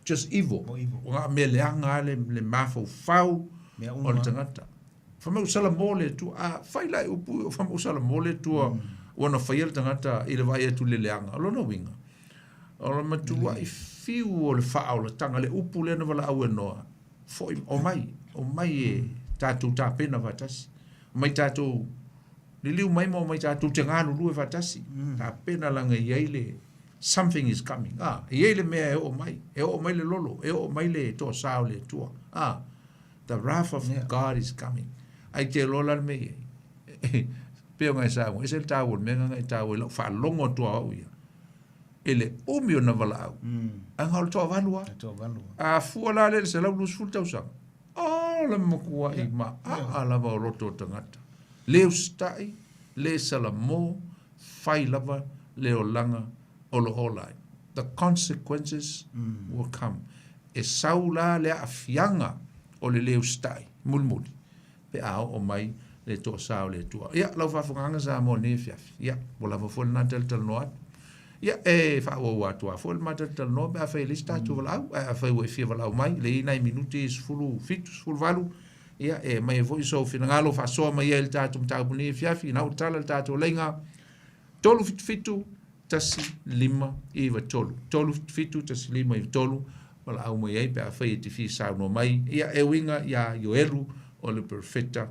just evil o nga me le anga le mafo fau o le tangata fa me usala mole tu a faila upu fa me usala mole tu ona fail tangata ile vai tu le anga lo no winga o le matua I fiu o le fa o le tanga le upu le no vala au no fo o mai e tatu ta pena vatasi mai tatu le liu mai mo mai tatu tenga lu e vatasi ta pena langa ile something is coming ele me e o mai le lolo e o mai le to sao le tua the wrath of God is coming ai te lola me pe ngai sa mo ese ta wol me ngai ta wol fa longo to au ia ele o mio na vala au an hol to valua a fuala le se la lus full tau sa le makua i ma a lava o roto tangata. Leo stai, le salamo, fai lava, leo langa, olo olai. The consequences will come. E saula le afianga o le leo stai, mulmuli. Pe ao o mai le to sao le tua. Ia, lau whawhunganga sa mo ne fiafi. Ia, mo lava fol na tel noat. Ia, e whaua watua. Fol ma tel noat, be a whai lista tu walau, a whai ue fia walau mai, le inai minuti is fulu fitus, fulu valu. Ia, e mai voi so fina ngalo whasoa mai el tātum tāpu ne fiafi, nau tala tātu lenga. Tolu fitu, tasi lima iwa tolu. Tolu fitu, tasi lima iwa tolu. Wala au mai ei, pe a whai e te fi sao no mai. Ia, e winga, ia, yoelu, o le perfecta.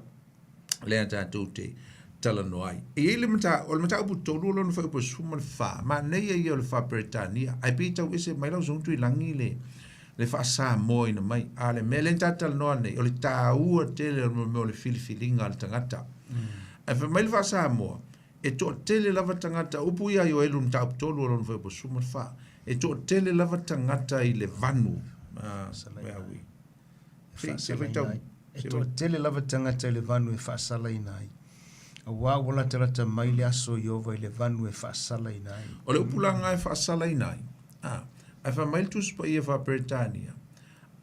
Lea tātou te tala no ai. E ele mata, o le mata upu tolu lo no whai upu suman wha. Ma nei e o le wha Britania. Ai pita u ese mai lau zontu i langi le wha sa moi na mai. A le me len tātala no anei. O le tā ua tele o le filifilinga le tangata. Ai wha mai le wha sa moa. E to tele lava tangata upu ia yo elu mta upu tolu lo no whai upu suman wha. E to tele lava tangata i le vanu. Wea ui. Se whaitau. E to tele lava tangata le vanu e whaasala i nai. A wā wala tarata mai le aso i ova i le vanu e whaasala i nai. O le upulanga e whaasala i nai. Ai wha mail tuspa i e wha Britania.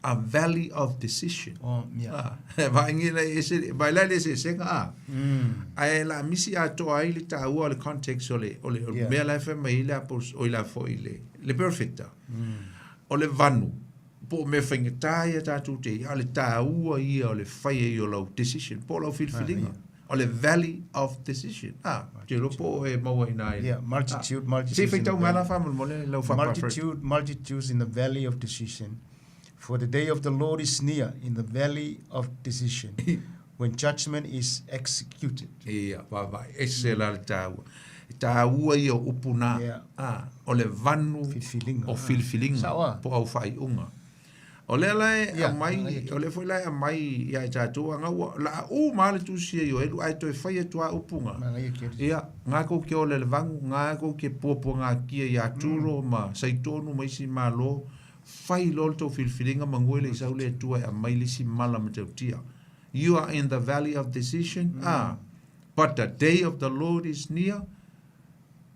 A valley of decision. Oh, yeah. Vai ngi le ese, vai la le ese senga Ai la misi a to ai le ta ua le context o le mea la wha mai le apos o la fo i le perfecta. O le vanu. Po me whaingatai a tātou te ia le tā ua ia o le whaia i o lau decision. Po lau whilwhilinga. O le valley of decision. Te ropo e maua i nai. Yeah, multitude. Se whaitau mala whamu mole lau whapawhara. Multitudes in the valley of decision. For the day of the Lord is near in the valley of decision. When judgment is executed. Ia, wawai. E se la le tā ua. Tā ua i o upuna. O le vanu o whilwhilinga. Po au whai unga. O le lai a mai, o le foi lai a mai ia e tātou anga ua, la o maale tu sia yo elu, ai toi whai atua upunga. Ia, ngā kou ke o le vangu, ngā kou ke popo ngā kia ia tūro ma saitonu ma isi ma lo, whai lol tau whilwhilinga ma ngoi le isau le atua a mai lisi mala ma tau tia. You are in the valley of decision, but the day of the Lord is near.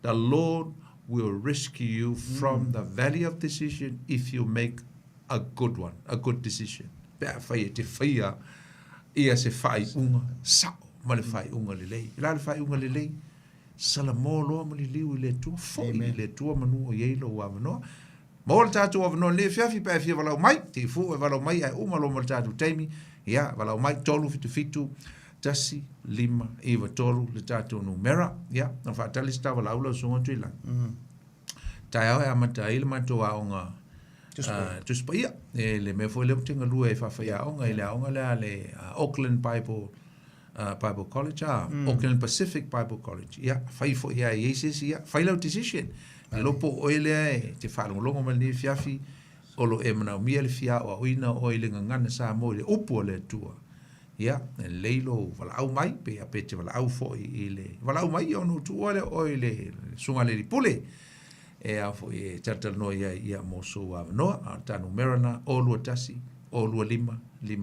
The Lord will rescue you from the valley of decision if you make a good one, a good decision. Pea whai e te whaia, ia se whai unga, sao, ma le whai unga le lei. La le whai unga le lei, sala mō loa ma li liu i le tua, fwoi i le tua manu o yeilo o avanoa. Ma o le tātou avanoa le whiawhi pea whia walau mai, te fu e walau mai ai umalo ma le tātou teimi, ia, walau mai tolu fitu, tasi, lima, iwa tolu, le tātou numera, ia, na whātalista walau lau sunga tui lang. Tai au e amata i le matua o ngā, tuspa ia le me foi le tinga lua e fa ia onga ile onga le Auckland Bible College Auckland Pacific Bible College ia fai fo ia Jesus ia fai lo decision le lopo oile te fa longo mal ni fiafi o lo e mana mi le fia o ina o ile ngana sa mo le upo le tua ia leilo vala au mai pe a pete vala au fo ile vala au mai ono tu ole oile sunga le pule e a fo e tatal no ia mo so a no a tanu merana o lua tasi o lua lima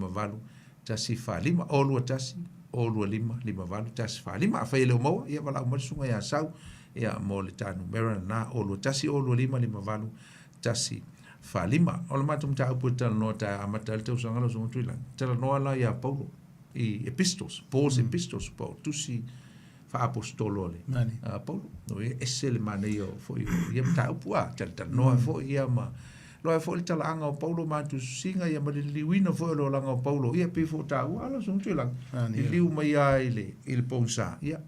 valu tasi fa lima o lua tasi o lua lima valu tasi fa lima fa ile mo ia vala mo sunga ia sau ia mo le tanu merana na o lua tasi o lua lima valu tasi fa lima o le matum ta upu tal no ta amatal te usanga lo so tuila tal no ala ia Paulo i epistles Paul's epistles Paul tusi fa apostolo le Paulo no ese le maneo fo ia ta upua tal no fo ia ma lo fo tal anga Paulo ma tu singa ia ma le liwina fo lo langa Paulo ia pe fo ta ala so tuila i liu mai ia il ponsa ia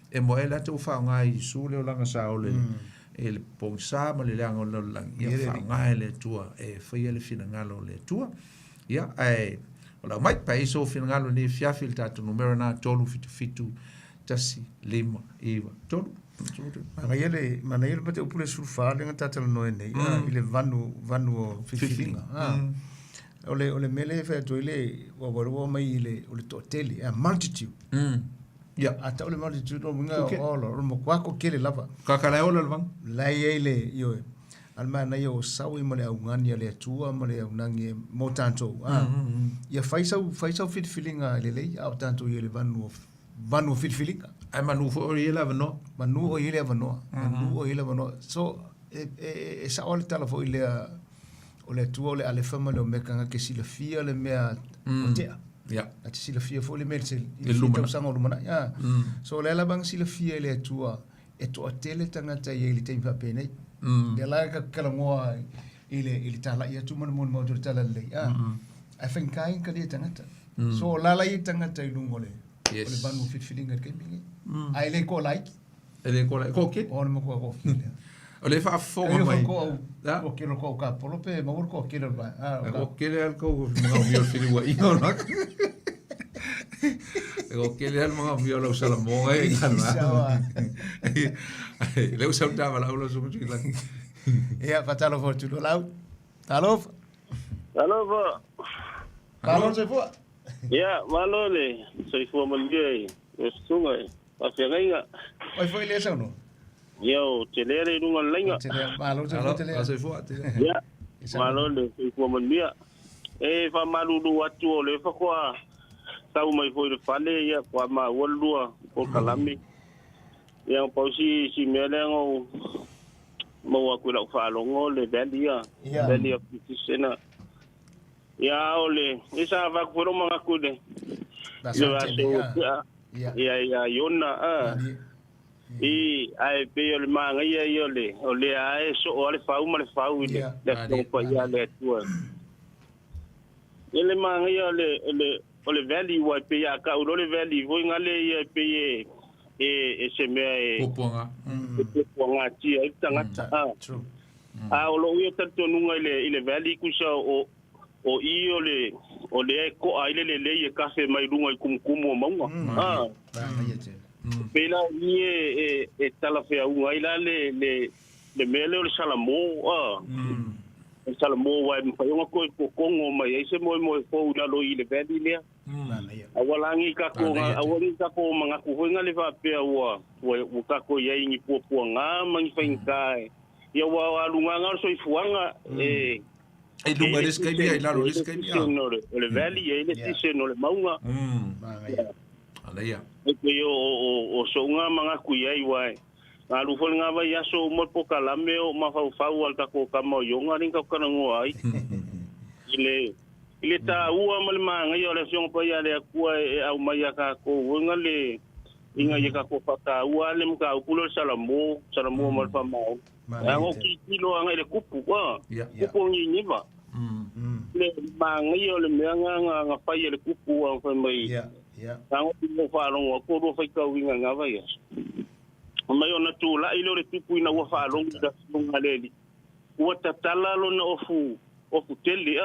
e mo ela te fa ngai su le langa sa ole el ponsa ma le langa lo lang ia fa ngai le tua e foi ele fina ngalo le tua ia ai ola mai pa iso fina ngalo ni fiafil ta tu numero na tolu fitu tasi lima iwa tolu mana ele pate upule sulfa le ngata tala no nei ile vanu fifinga ole mele fa to ile wa mai ile ole toteli multitude ya ata ole multitude o nga olo mo kwako kele lava kakala ola lvang la ile yo alma na yo sau I mole au ngani le tua mole au nangi mo tanto ia faisau fit feelinga lelei au tanto ia le vanu fit feelinga ai manu fo ia la no manu o ile vano manu o ile vano so e sa ole tala fo ile o le tua le ale fama le mekanga ke sila fia le mea o tea ya ati sila fia fo le mel le fia sanga o lumana ya so le la bang sila fia le tua e to atele tangata ia le tempa pene de la ka kala ngoa ile tala ia tu mon mo tu tala le ya I think kai ka dia tangata so la I tangata I lungole ole banu fit feeling ke bingi ai le ko like ele ko ke o mo ko ole fa fo mai ko ke ko ka polo pe mo ko ke ba ko ke le ko mo vio fili wa I no ko ke le mo vio lo sala mo ai kana le usa ta la lo so mucho la ya fatalo for tu lo talo se fo ya malole soy fo malge sunga afenga oi foi le sa no yo telere dunga lenga malo se fo ya malole soy fo malge e fa maludu watu ole fa kwa tau mai foi de fale ya kwa ma wolua ko kalami ya pausi si melengo mo wa ku la fa longo le belia pisena ya ole isa va ku ro mga kude ya yona ai pe le manga ya yole ole ai so ole fau ma le fau ile le ko ya le tua ele manga ya ole valley wa pe ya ka ole valley vo ngale ya pe e se me poponga ti ai tangata o lo ia tanto nunga ile valley ku sa o I ole ko ai le ka se mai lunga kumkumu maunga pela ni e tala fe au ai la le mele o salamo salamo wa fa yo ko kongo mai ai se mo fo la lo ile valley le awalangi ka ko manga ku hoinga le va pe wa ka ko ye ni po nga mangi fainkai ya wa lunga nga so ifuanga ai lunga des kai ai la lo des kai no le valley ile tise no le maunga alaya e yo o so nga manga ku ye wa alu fo nga va ya so mo po kalame o ma fa al ka ko ka mo yo nga ringa ka ngo ai ile ta ua mal manga yo le fiong pa ya le ku au mai ka ko nga le inga ye ka ko fa ua le mga kulo salamo mal fa mau ngo kilo nga le kupu wa kupu ni ba le manga yo le nga fa ye le kupu wa fa mai ngo mo fa lo ko do fa ka winga nga va ya mai ona tu la ile le tupu ina wa fa lo da nga le wa tatala lo na ofu teli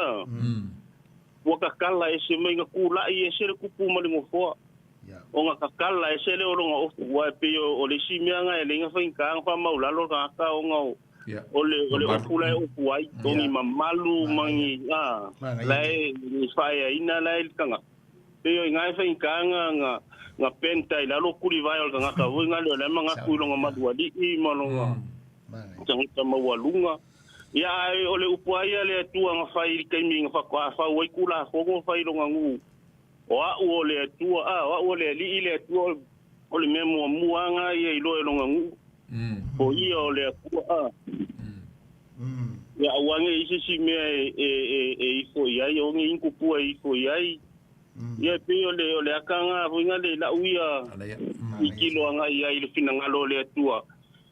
waka kala ese mai nga kula I ese le kupu mali mo fo o nga kakala ese le o nga ofu wa pe o le simia nga ele nga fa inka fa maula lo ka o nga ole ofu la ofu ai to ni mamalu mangi lai ni fa ya ina lai kanga pe o nga fa inka nga penta ila lo kuri vai o nga ka o nga le nga ku lo nga maduadi I malonga tanga mawalunga ya ole upuaya le tua nga fai kaiming fa kwa fa wai kula fo fai lo ngu wa ole tua wa ole li ile tua ole memo muanga ye lo ngu o I ole tua ya wange isi si me e fo ya yo ngi inku pu e fo ya ye pe ole akanga fo nga le la uia ikilo nga ya ile fina nga lo le tua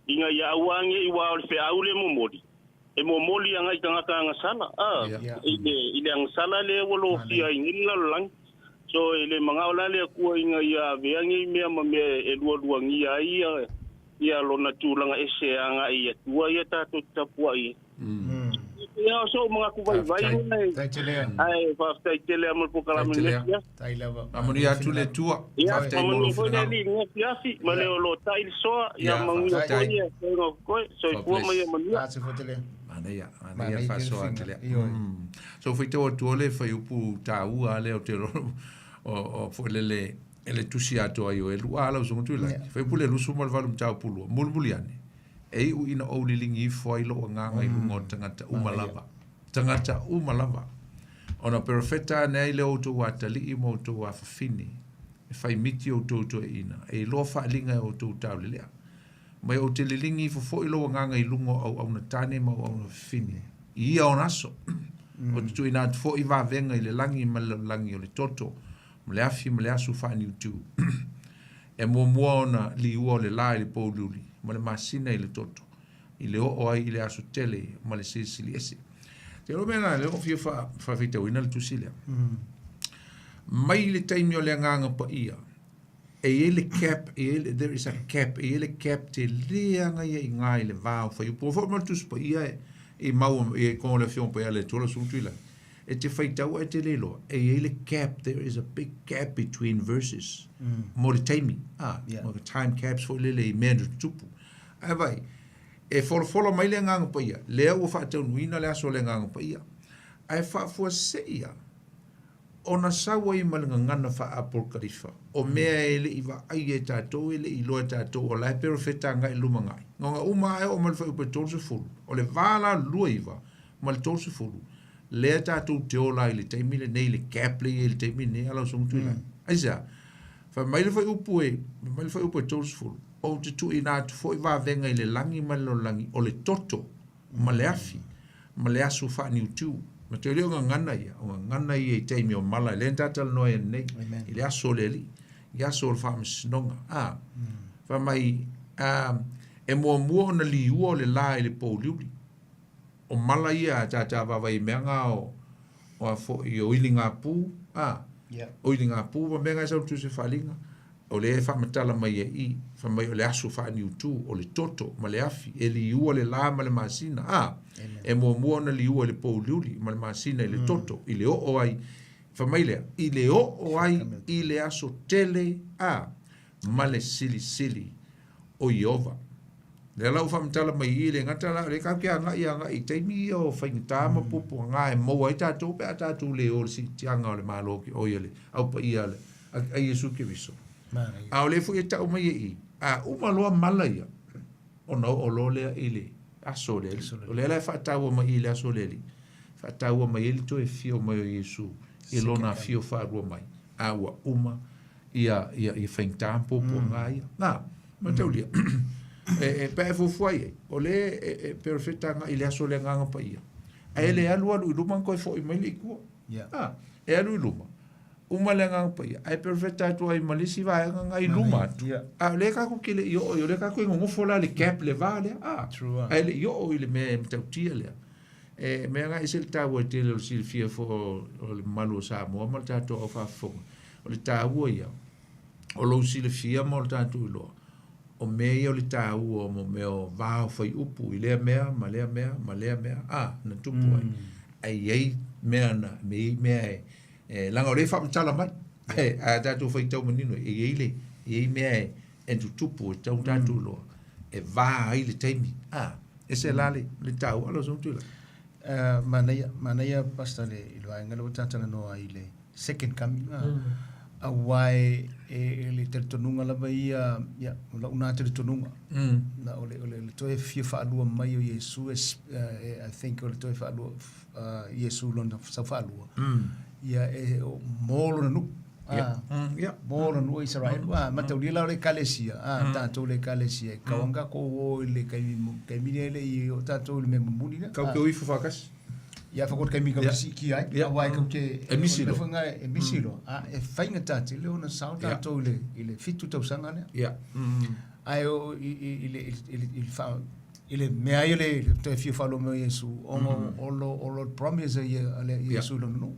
inga ya wange I wa ole fe aule momodi e mo moli anga nga sala ile ang sala le wolo fia ingila lang so ile mga ola le ku inga ya veangi me e luo ngi ya lo na tulanga ese anga ia tua ya ta to tapua I ya so mga ku vai ai fa sta tele mo po kala mele ya amoni atu le tua ya amoni fo le ni ya si male lo tai so ya mangi ko so po mo ya mani se fo tele ana fa so atele so foi te o tole foi upu ta ua le o te o foi le ele tusi ato ai o lu ala so tu la foi pule lu sumo valu tau pulu mulmuliane e u ina o lilingi foi lo nganga i lungo tangata umalava tangata umalava ona perfecta nei le o tu atali i mo tu afafini e fai miti o tu ina e lo fa linga o tu taulia mai o te lilingi fo i lo nganga i lungo au na tane ma au na fini ia ona so o tu ina fo i va venga i le langi ma le langi o le toto ma le afi ma le asu fa ni tu e mo ona li uo le lai le poluli ma le masina i le toto i le o ai i le asu tele ma le sisili ese te lo mena le o fia fa fita wina le tusilia mai le taimi o le nganga pa ia e ele cap there is a cap e ele cap te leanga ia i ngai le vau fa i po fo ma tus pa ia e mau e con le fion pa ia le tolo suntuila e te faitau e te lelo e ele cap there is a big gap between verses mo le taimi mo le time caps fo le i mea tupu ai vai e folo mai le nganga pa ia le o fa te nuina le aso le nganga pa ia ai fa fo se ia ona sawa i malanga ngana fa apokarifa o mea ele i va ai e tātou ele i loa tātou o lai perfecta ngai luma ngai ngonga uma e o malfa upe tōsu fulu o le vala lua i va mal tōsu fulu le tātou te o lai le teimile nei le caple i le teimile nei ala songu tui lai aisa fa mai le fai upe tōsu fulu o te tu i nātu fo i va venga i le langi malo langi o le toto ma le afi ma le asu fa ni utu ma te reo ngana ia i teimi o mala i le ntatal noa e nei i le aso le li i aso le wha sinonga fa mai e mua na li ua le la i le pouliuli o mala ia tata vavai meanga o a fo i o ili ngā pū o ili ngā pū ma menga sa utu se whalinga o le wha matala mai e i fa mai o le aso wha ni utu o le toto ma le afi e li ua le la ma le masina e mua na li ua le pouliuli ma le masina i le toto i le o ai fa mai lea i le o ai i le aso tele ma le sili o Iova le lau fa matala mai i le ngatala le kapia nga i teimi o whaingita ma pupu nga e maua i tātou pe a tātou le o le si tianga o le maloki o ia le au pa ia le a Iesu ke viso a o le fu e tau mai i uma loa mala ia o na o lo lea i le aso le o le la fa tau mai i le aso le li fa tau mai i to e fio mai o Iesu i lona fio fa ro mai a wa uma ia whaingita pupu nga ia ma tau lia e pe fu foi o le perfecta nga ile aso le nga pa ia e le alu luma ko foi mai le ku e alu luma uma le nga pa ia e perfecta tu ai malisi va nga i luma le ka ko kile yo le ka ko ngo fola le cap le vale e le yo ile me tautia le e me nga isel ta wo te le silfia fo o le malu Samoa mal ta to fa fo o le ta wo ia o lo silfia mal ta tu lo o mea o le tāu o mo meo vāo whai upu i lea mea, ma lea mea, na tupu ai. Ai ei mea na, mea e, langa o le whamatala mai, a tātou whai tau manino, ei mea e tu tupu e tau tātou loa, e vā ai le teimi, e se lale, le tāu, alo son tula. Manaia pasta le iloa, ngalo tātanga noa i le second coming, awai le tonunga lava ia la una tonunga na ole to e fia fa lua mai o Yesu I think ole to e fa lua Yesu lona sa fa lua ia e molo nu molo nu Israel ma te uli la le kalesia tanto le kalesia kaunga ko le kai le i o tanto le memuni na ka ko i fakas ia fakot kai mika ki ai wai ko te emisilo emisilo e fainga tati le ona sauta to ile fitu tau sanga ne ai o ile fa ile me ai le to fi fa lo me Yesu o lo promise ye ale Yesu lo no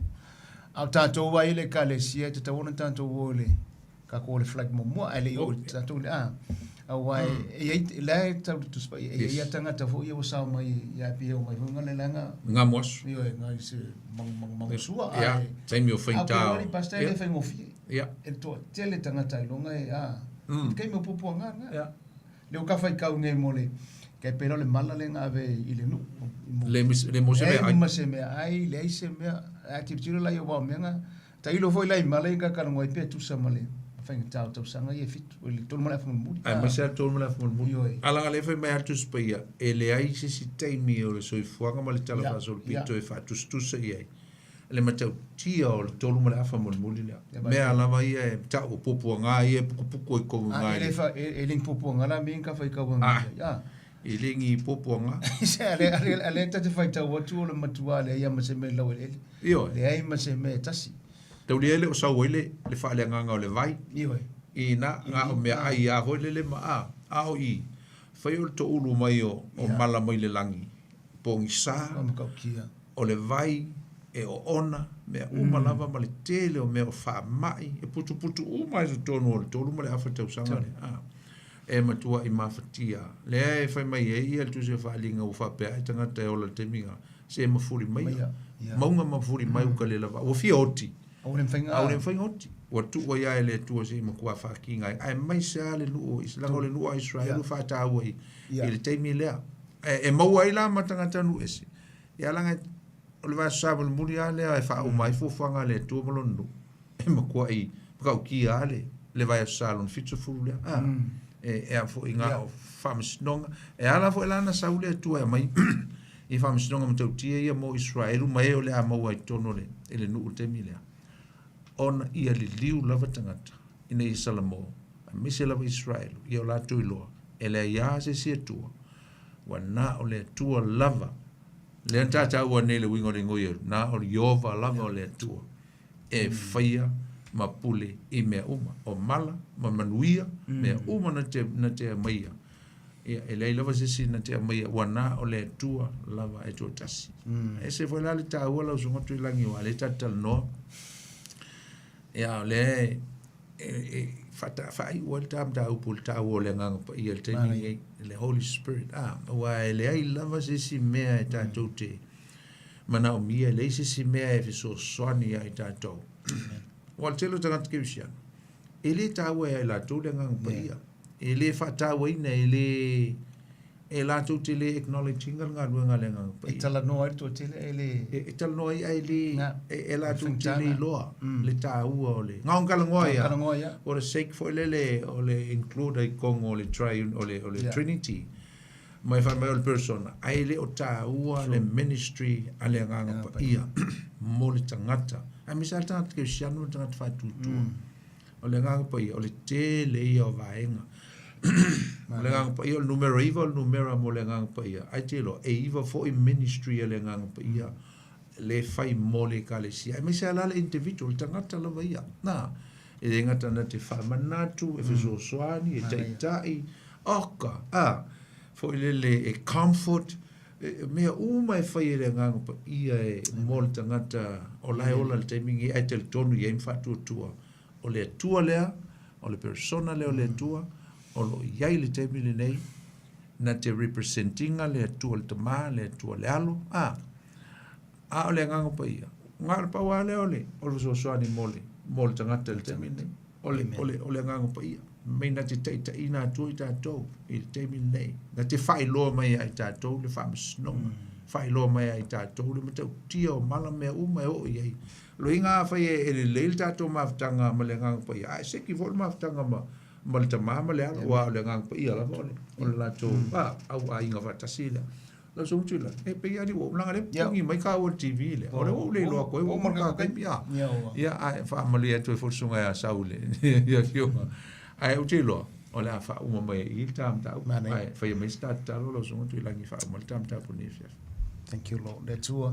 au tato wai le kalesia te tawona tanto wole ka ko le flag mo ale o tato awai e la tau tu spa e tanga ta fo yo sa mai ya pio mai ngale langa ngamos yo ngai se mang sua sai mi ofenta ai pasta le fa mo fi e to tele tanga tai longa kai mo popo nga le o ka fa ka ngai mole kai pero le mala le ngave ile no le mo se me ai le se me a ti tiro la yo wa menga tai lo foi la mala ka ka ngoi pe tu sa male whainga tau sanga ia fitu, o le tolu mala whamuli. Ai, mai sa tolu mala whamuli. Ioi. Alanga le whai mai atu spia, e le ai si teimi o le soifuanga ma le tala whasol pito e whatustusa iai. Le matau tia o le tolu mala whamuli lea. Mea alama ia e tau popua ngā ia pukupuku i kongu ngā ia. E ling popua ngā la minka whai kaua ngā. I lingi popua ngā. Ale tate whai tau watu o le matua le ia ma se me lau ele. Ioi. Le ai ma se me tasi. Tau le o sau le whaale nganga o le vai. Ioi. I na ngā o mea ai a hoi le maa. A o i. Whai o le to ulu mai o mala mai le langi. Pongi sā. O le vai e o ona. Mea lava ma le tele o mea o wha mai. E putu umai to tonu o le tolu ma le awha tau sanga le. E matua i mawhatia. Lea e whai mai e ia le tuse whaalinga o whapea. E tangata e ola teminga. Se e mawhuri mai. Maunga mawhuri mai uka le lava. O fia oti. Aure mwhainga oti. Wa tua ia e le tua se ima kua whakinga. Ai mai sea le nuo. Islanga le nuo a Israel. Whata awa i. I le teimi lea. E maua i la matangata nu ese. I alanga o le vasa sabu le muri a lea. E wha o mai fuwhanga le tua malonu. E makua i. Pakau ki a le. Le vai a salon fitso furu lea. E a fo i ngā o whamasinonga. E ala fo e lana sau lea tua e mai. I whamasinonga matau tia ia mo Israel. Mai o lea maua i tono le. E le nuu teimi lea. Ona ia li liu lava tangata ina i Samoa a mise lava Israel ia o la tui loa e le ia se sia tua wa na o le tua lava le antata ua ne le wingo le ngoia na o Yehova lava o le tua e whaia ma pule i mea uma o mala ma manuia mea uma na te maia e le lava se si na te maia wa na o le tua lava e tua tasi e se foi la le ta ua la usunga tui langi wa le tatal noa ya le fata fai wal tam da upul ta wo le ngang pa il te ni le Holy Spirit wa le ai lava se si mea ta tote mana o mia le se si mea e so swani ai ta to wal telo ta ke usia ele ta wo e la to le ngang pa ia ele fata wo ina ele e la to te le acknowledging nga nga le ngang pa ia tala no ai to te ele e tala no ai le e la to te le loa le ta ua le nga ngala ngoia o le sake for le o le include ai kong o le triune o le Trinity mai fa mai o persona ai le o ta ua le ministry ale nga pa ia mo le tangata a mi sa tangata ke siano tangata fa tu o le nga pa ia o le te le ia o vaenga le ngang pa ia numero mo le ngang pa ia ai te lo e iva fo i ministry le ngang pa ia le fai mole ka le sia me se ala le individual tangata la ia na e ngata na te fa manatu e so swani e tai oka fo le e comfort me uma e fai le ngang pa ia e mol tangata o lai ola le timing ai te tonu ia infatu tua o le tua lea o le persona le o le tua o lo iai le teimi le nei na te representinga le tua le tama le tua le alo o le nganga pa ia ngara pa wale o le so soani mole tangata le teimi nei o le nganga pa ia me na te teita ina tua i tātou i le teimi nei na te whai loa mai ai tātou le whamasnonga whai loa mai ai tātou le matau tia o mala mea uma e o iai lo inga whai e le leil tātou maftanga ma le nganga pa ia ai seki vol maftanga ma le tamama le ala wa le ngang pa ia la vole o le lato au a inga fatasi le la so tula e pe ia di wo langa le ngi mai ka o TV le o le o le lo ko o mo ka ka ia ai fa mali e tu fo sunga ya saule ia kio ai o tilo o le fa o mai i tam ta ai fa ia mai sta ta lo so tu langi fa mo tam ta ponifia thank you Lord le tua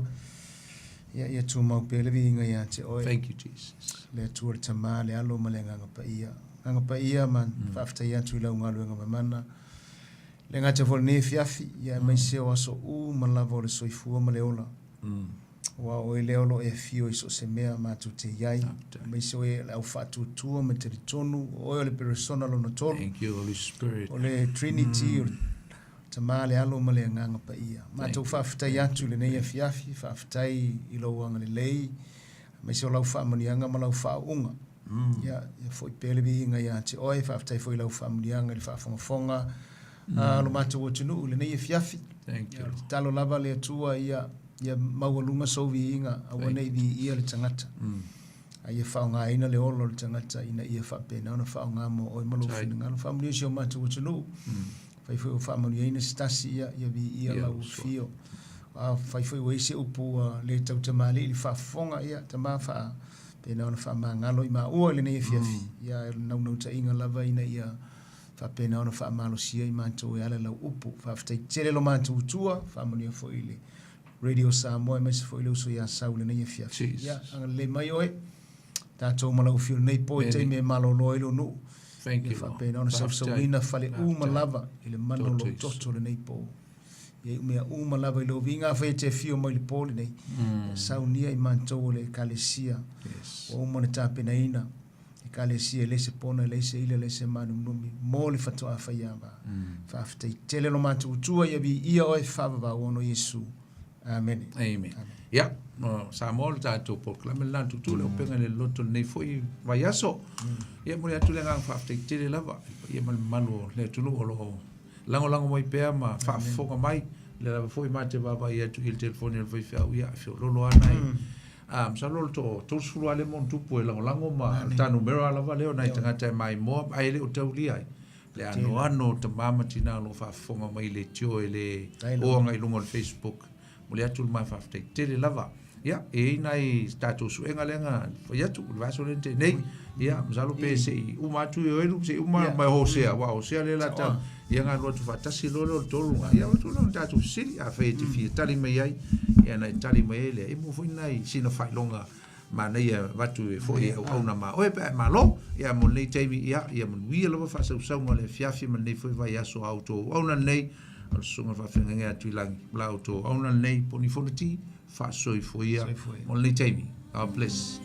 ia tu mau pe le vinga ia te oi thank you Jesus le tua te ma le alo ma le nganga pa ia nga pa ia man fafta ia tu la unga luenga mana le nga te vol ne fiafi ia mai se o so u ma la vol so ifu ma le ola wa o le olo e fio so se mea ma tu te yai mai se o e au fatu tu ma te tonu o le persona lo no tonu thank you Holy Spirit o le Trinity te ma le alo ma le nga pa ia ma tu fafta ia tu le ne fiafi fafta i lo wanga le lei mai se o la fa ma nga ma la fa unga ya foi pele vi nga ya te oi fa aftai foi lau family nga le fa fonga lo matu o tunu le nei fiafi thank you talo lava le tua ia mawalunga so vi nga awa nei vi ia le tangata ai whaonga ina le olo le tangata ina ia whapena ona whaonga mo o malo whina ngalo whamuri si o matu o tunu whaifoi o whamuri ina stasi ia vi ia lau fio whaifoi o eise upu le tau tamali ili whafonga ia tamafa pena ona whamangalo i maa ua le nei fiafi ia nau ta inga lava ina ia whapena ona whamalo sia i matu e ala lau upu whaftai tele lo matu utua whamuri o fo ile Radio Samoa mai se fo ile uso ia sau le nei fiafi ia anga le mai oe tātou malau whiu nei po e te me malo loilo no. Thank you. Whapena ona sauna fale lava i le mano lo toto le nei po. Ia mea lava i lo vinga whae te whiu mai le poli nei. Saunia i mantou le kalesia. O umone tāpena ina. I kalesia le se pona, le se ile, le se manu numi. Mō le whatoa whaiawa. Whaftai tele lo matu utua ia vi ia oe whawava ono Yesu. Amen. Amen. Ya, Samoa le tātou proklame lan tutu le Upega ile Loloto nei foi vai aso. Ia mo le atu le ngang whaftai tele lava. Ia malu le tunu o lo lango mai pea ma whafonga mai. Le lava foi mate baba ia tu il telefoni le foi whiau ia whiau lolo anai. Sa lolo to sulu ale mon tupu e lango ma ta numero alava leo nai tangata mai moa ai le o taulia ai. Le ano ta mama tina lo whafonga mai le tio e le oanga i lungo le Facebook. Mule atu mai whaftai tele lava. Ia, e nai tātou suenga lenga, whai atu, le vaso lente, nei, ia, mzalo pe se i umatu i oelu, se uma mai hosea, wa hosea le lata, ia ngā roa tu whatasi lolo tolunga, ia watu lolo tātou siri, a whai te fia tali mai ai, ia nai tali mai ele, e mo fwoi nai sina whai longa, ma nei watu e fwoi au na ma, oe pe ma lo, ia mo nei teimi, ia mo nuia lava whasau saunga le fiafi, ma nei fwoi vai aso auto, au na nei, al sunga whawhenga ngea tuilangi, lau to, au na nei, poni fonati, fa soi foi on le temi. God bless.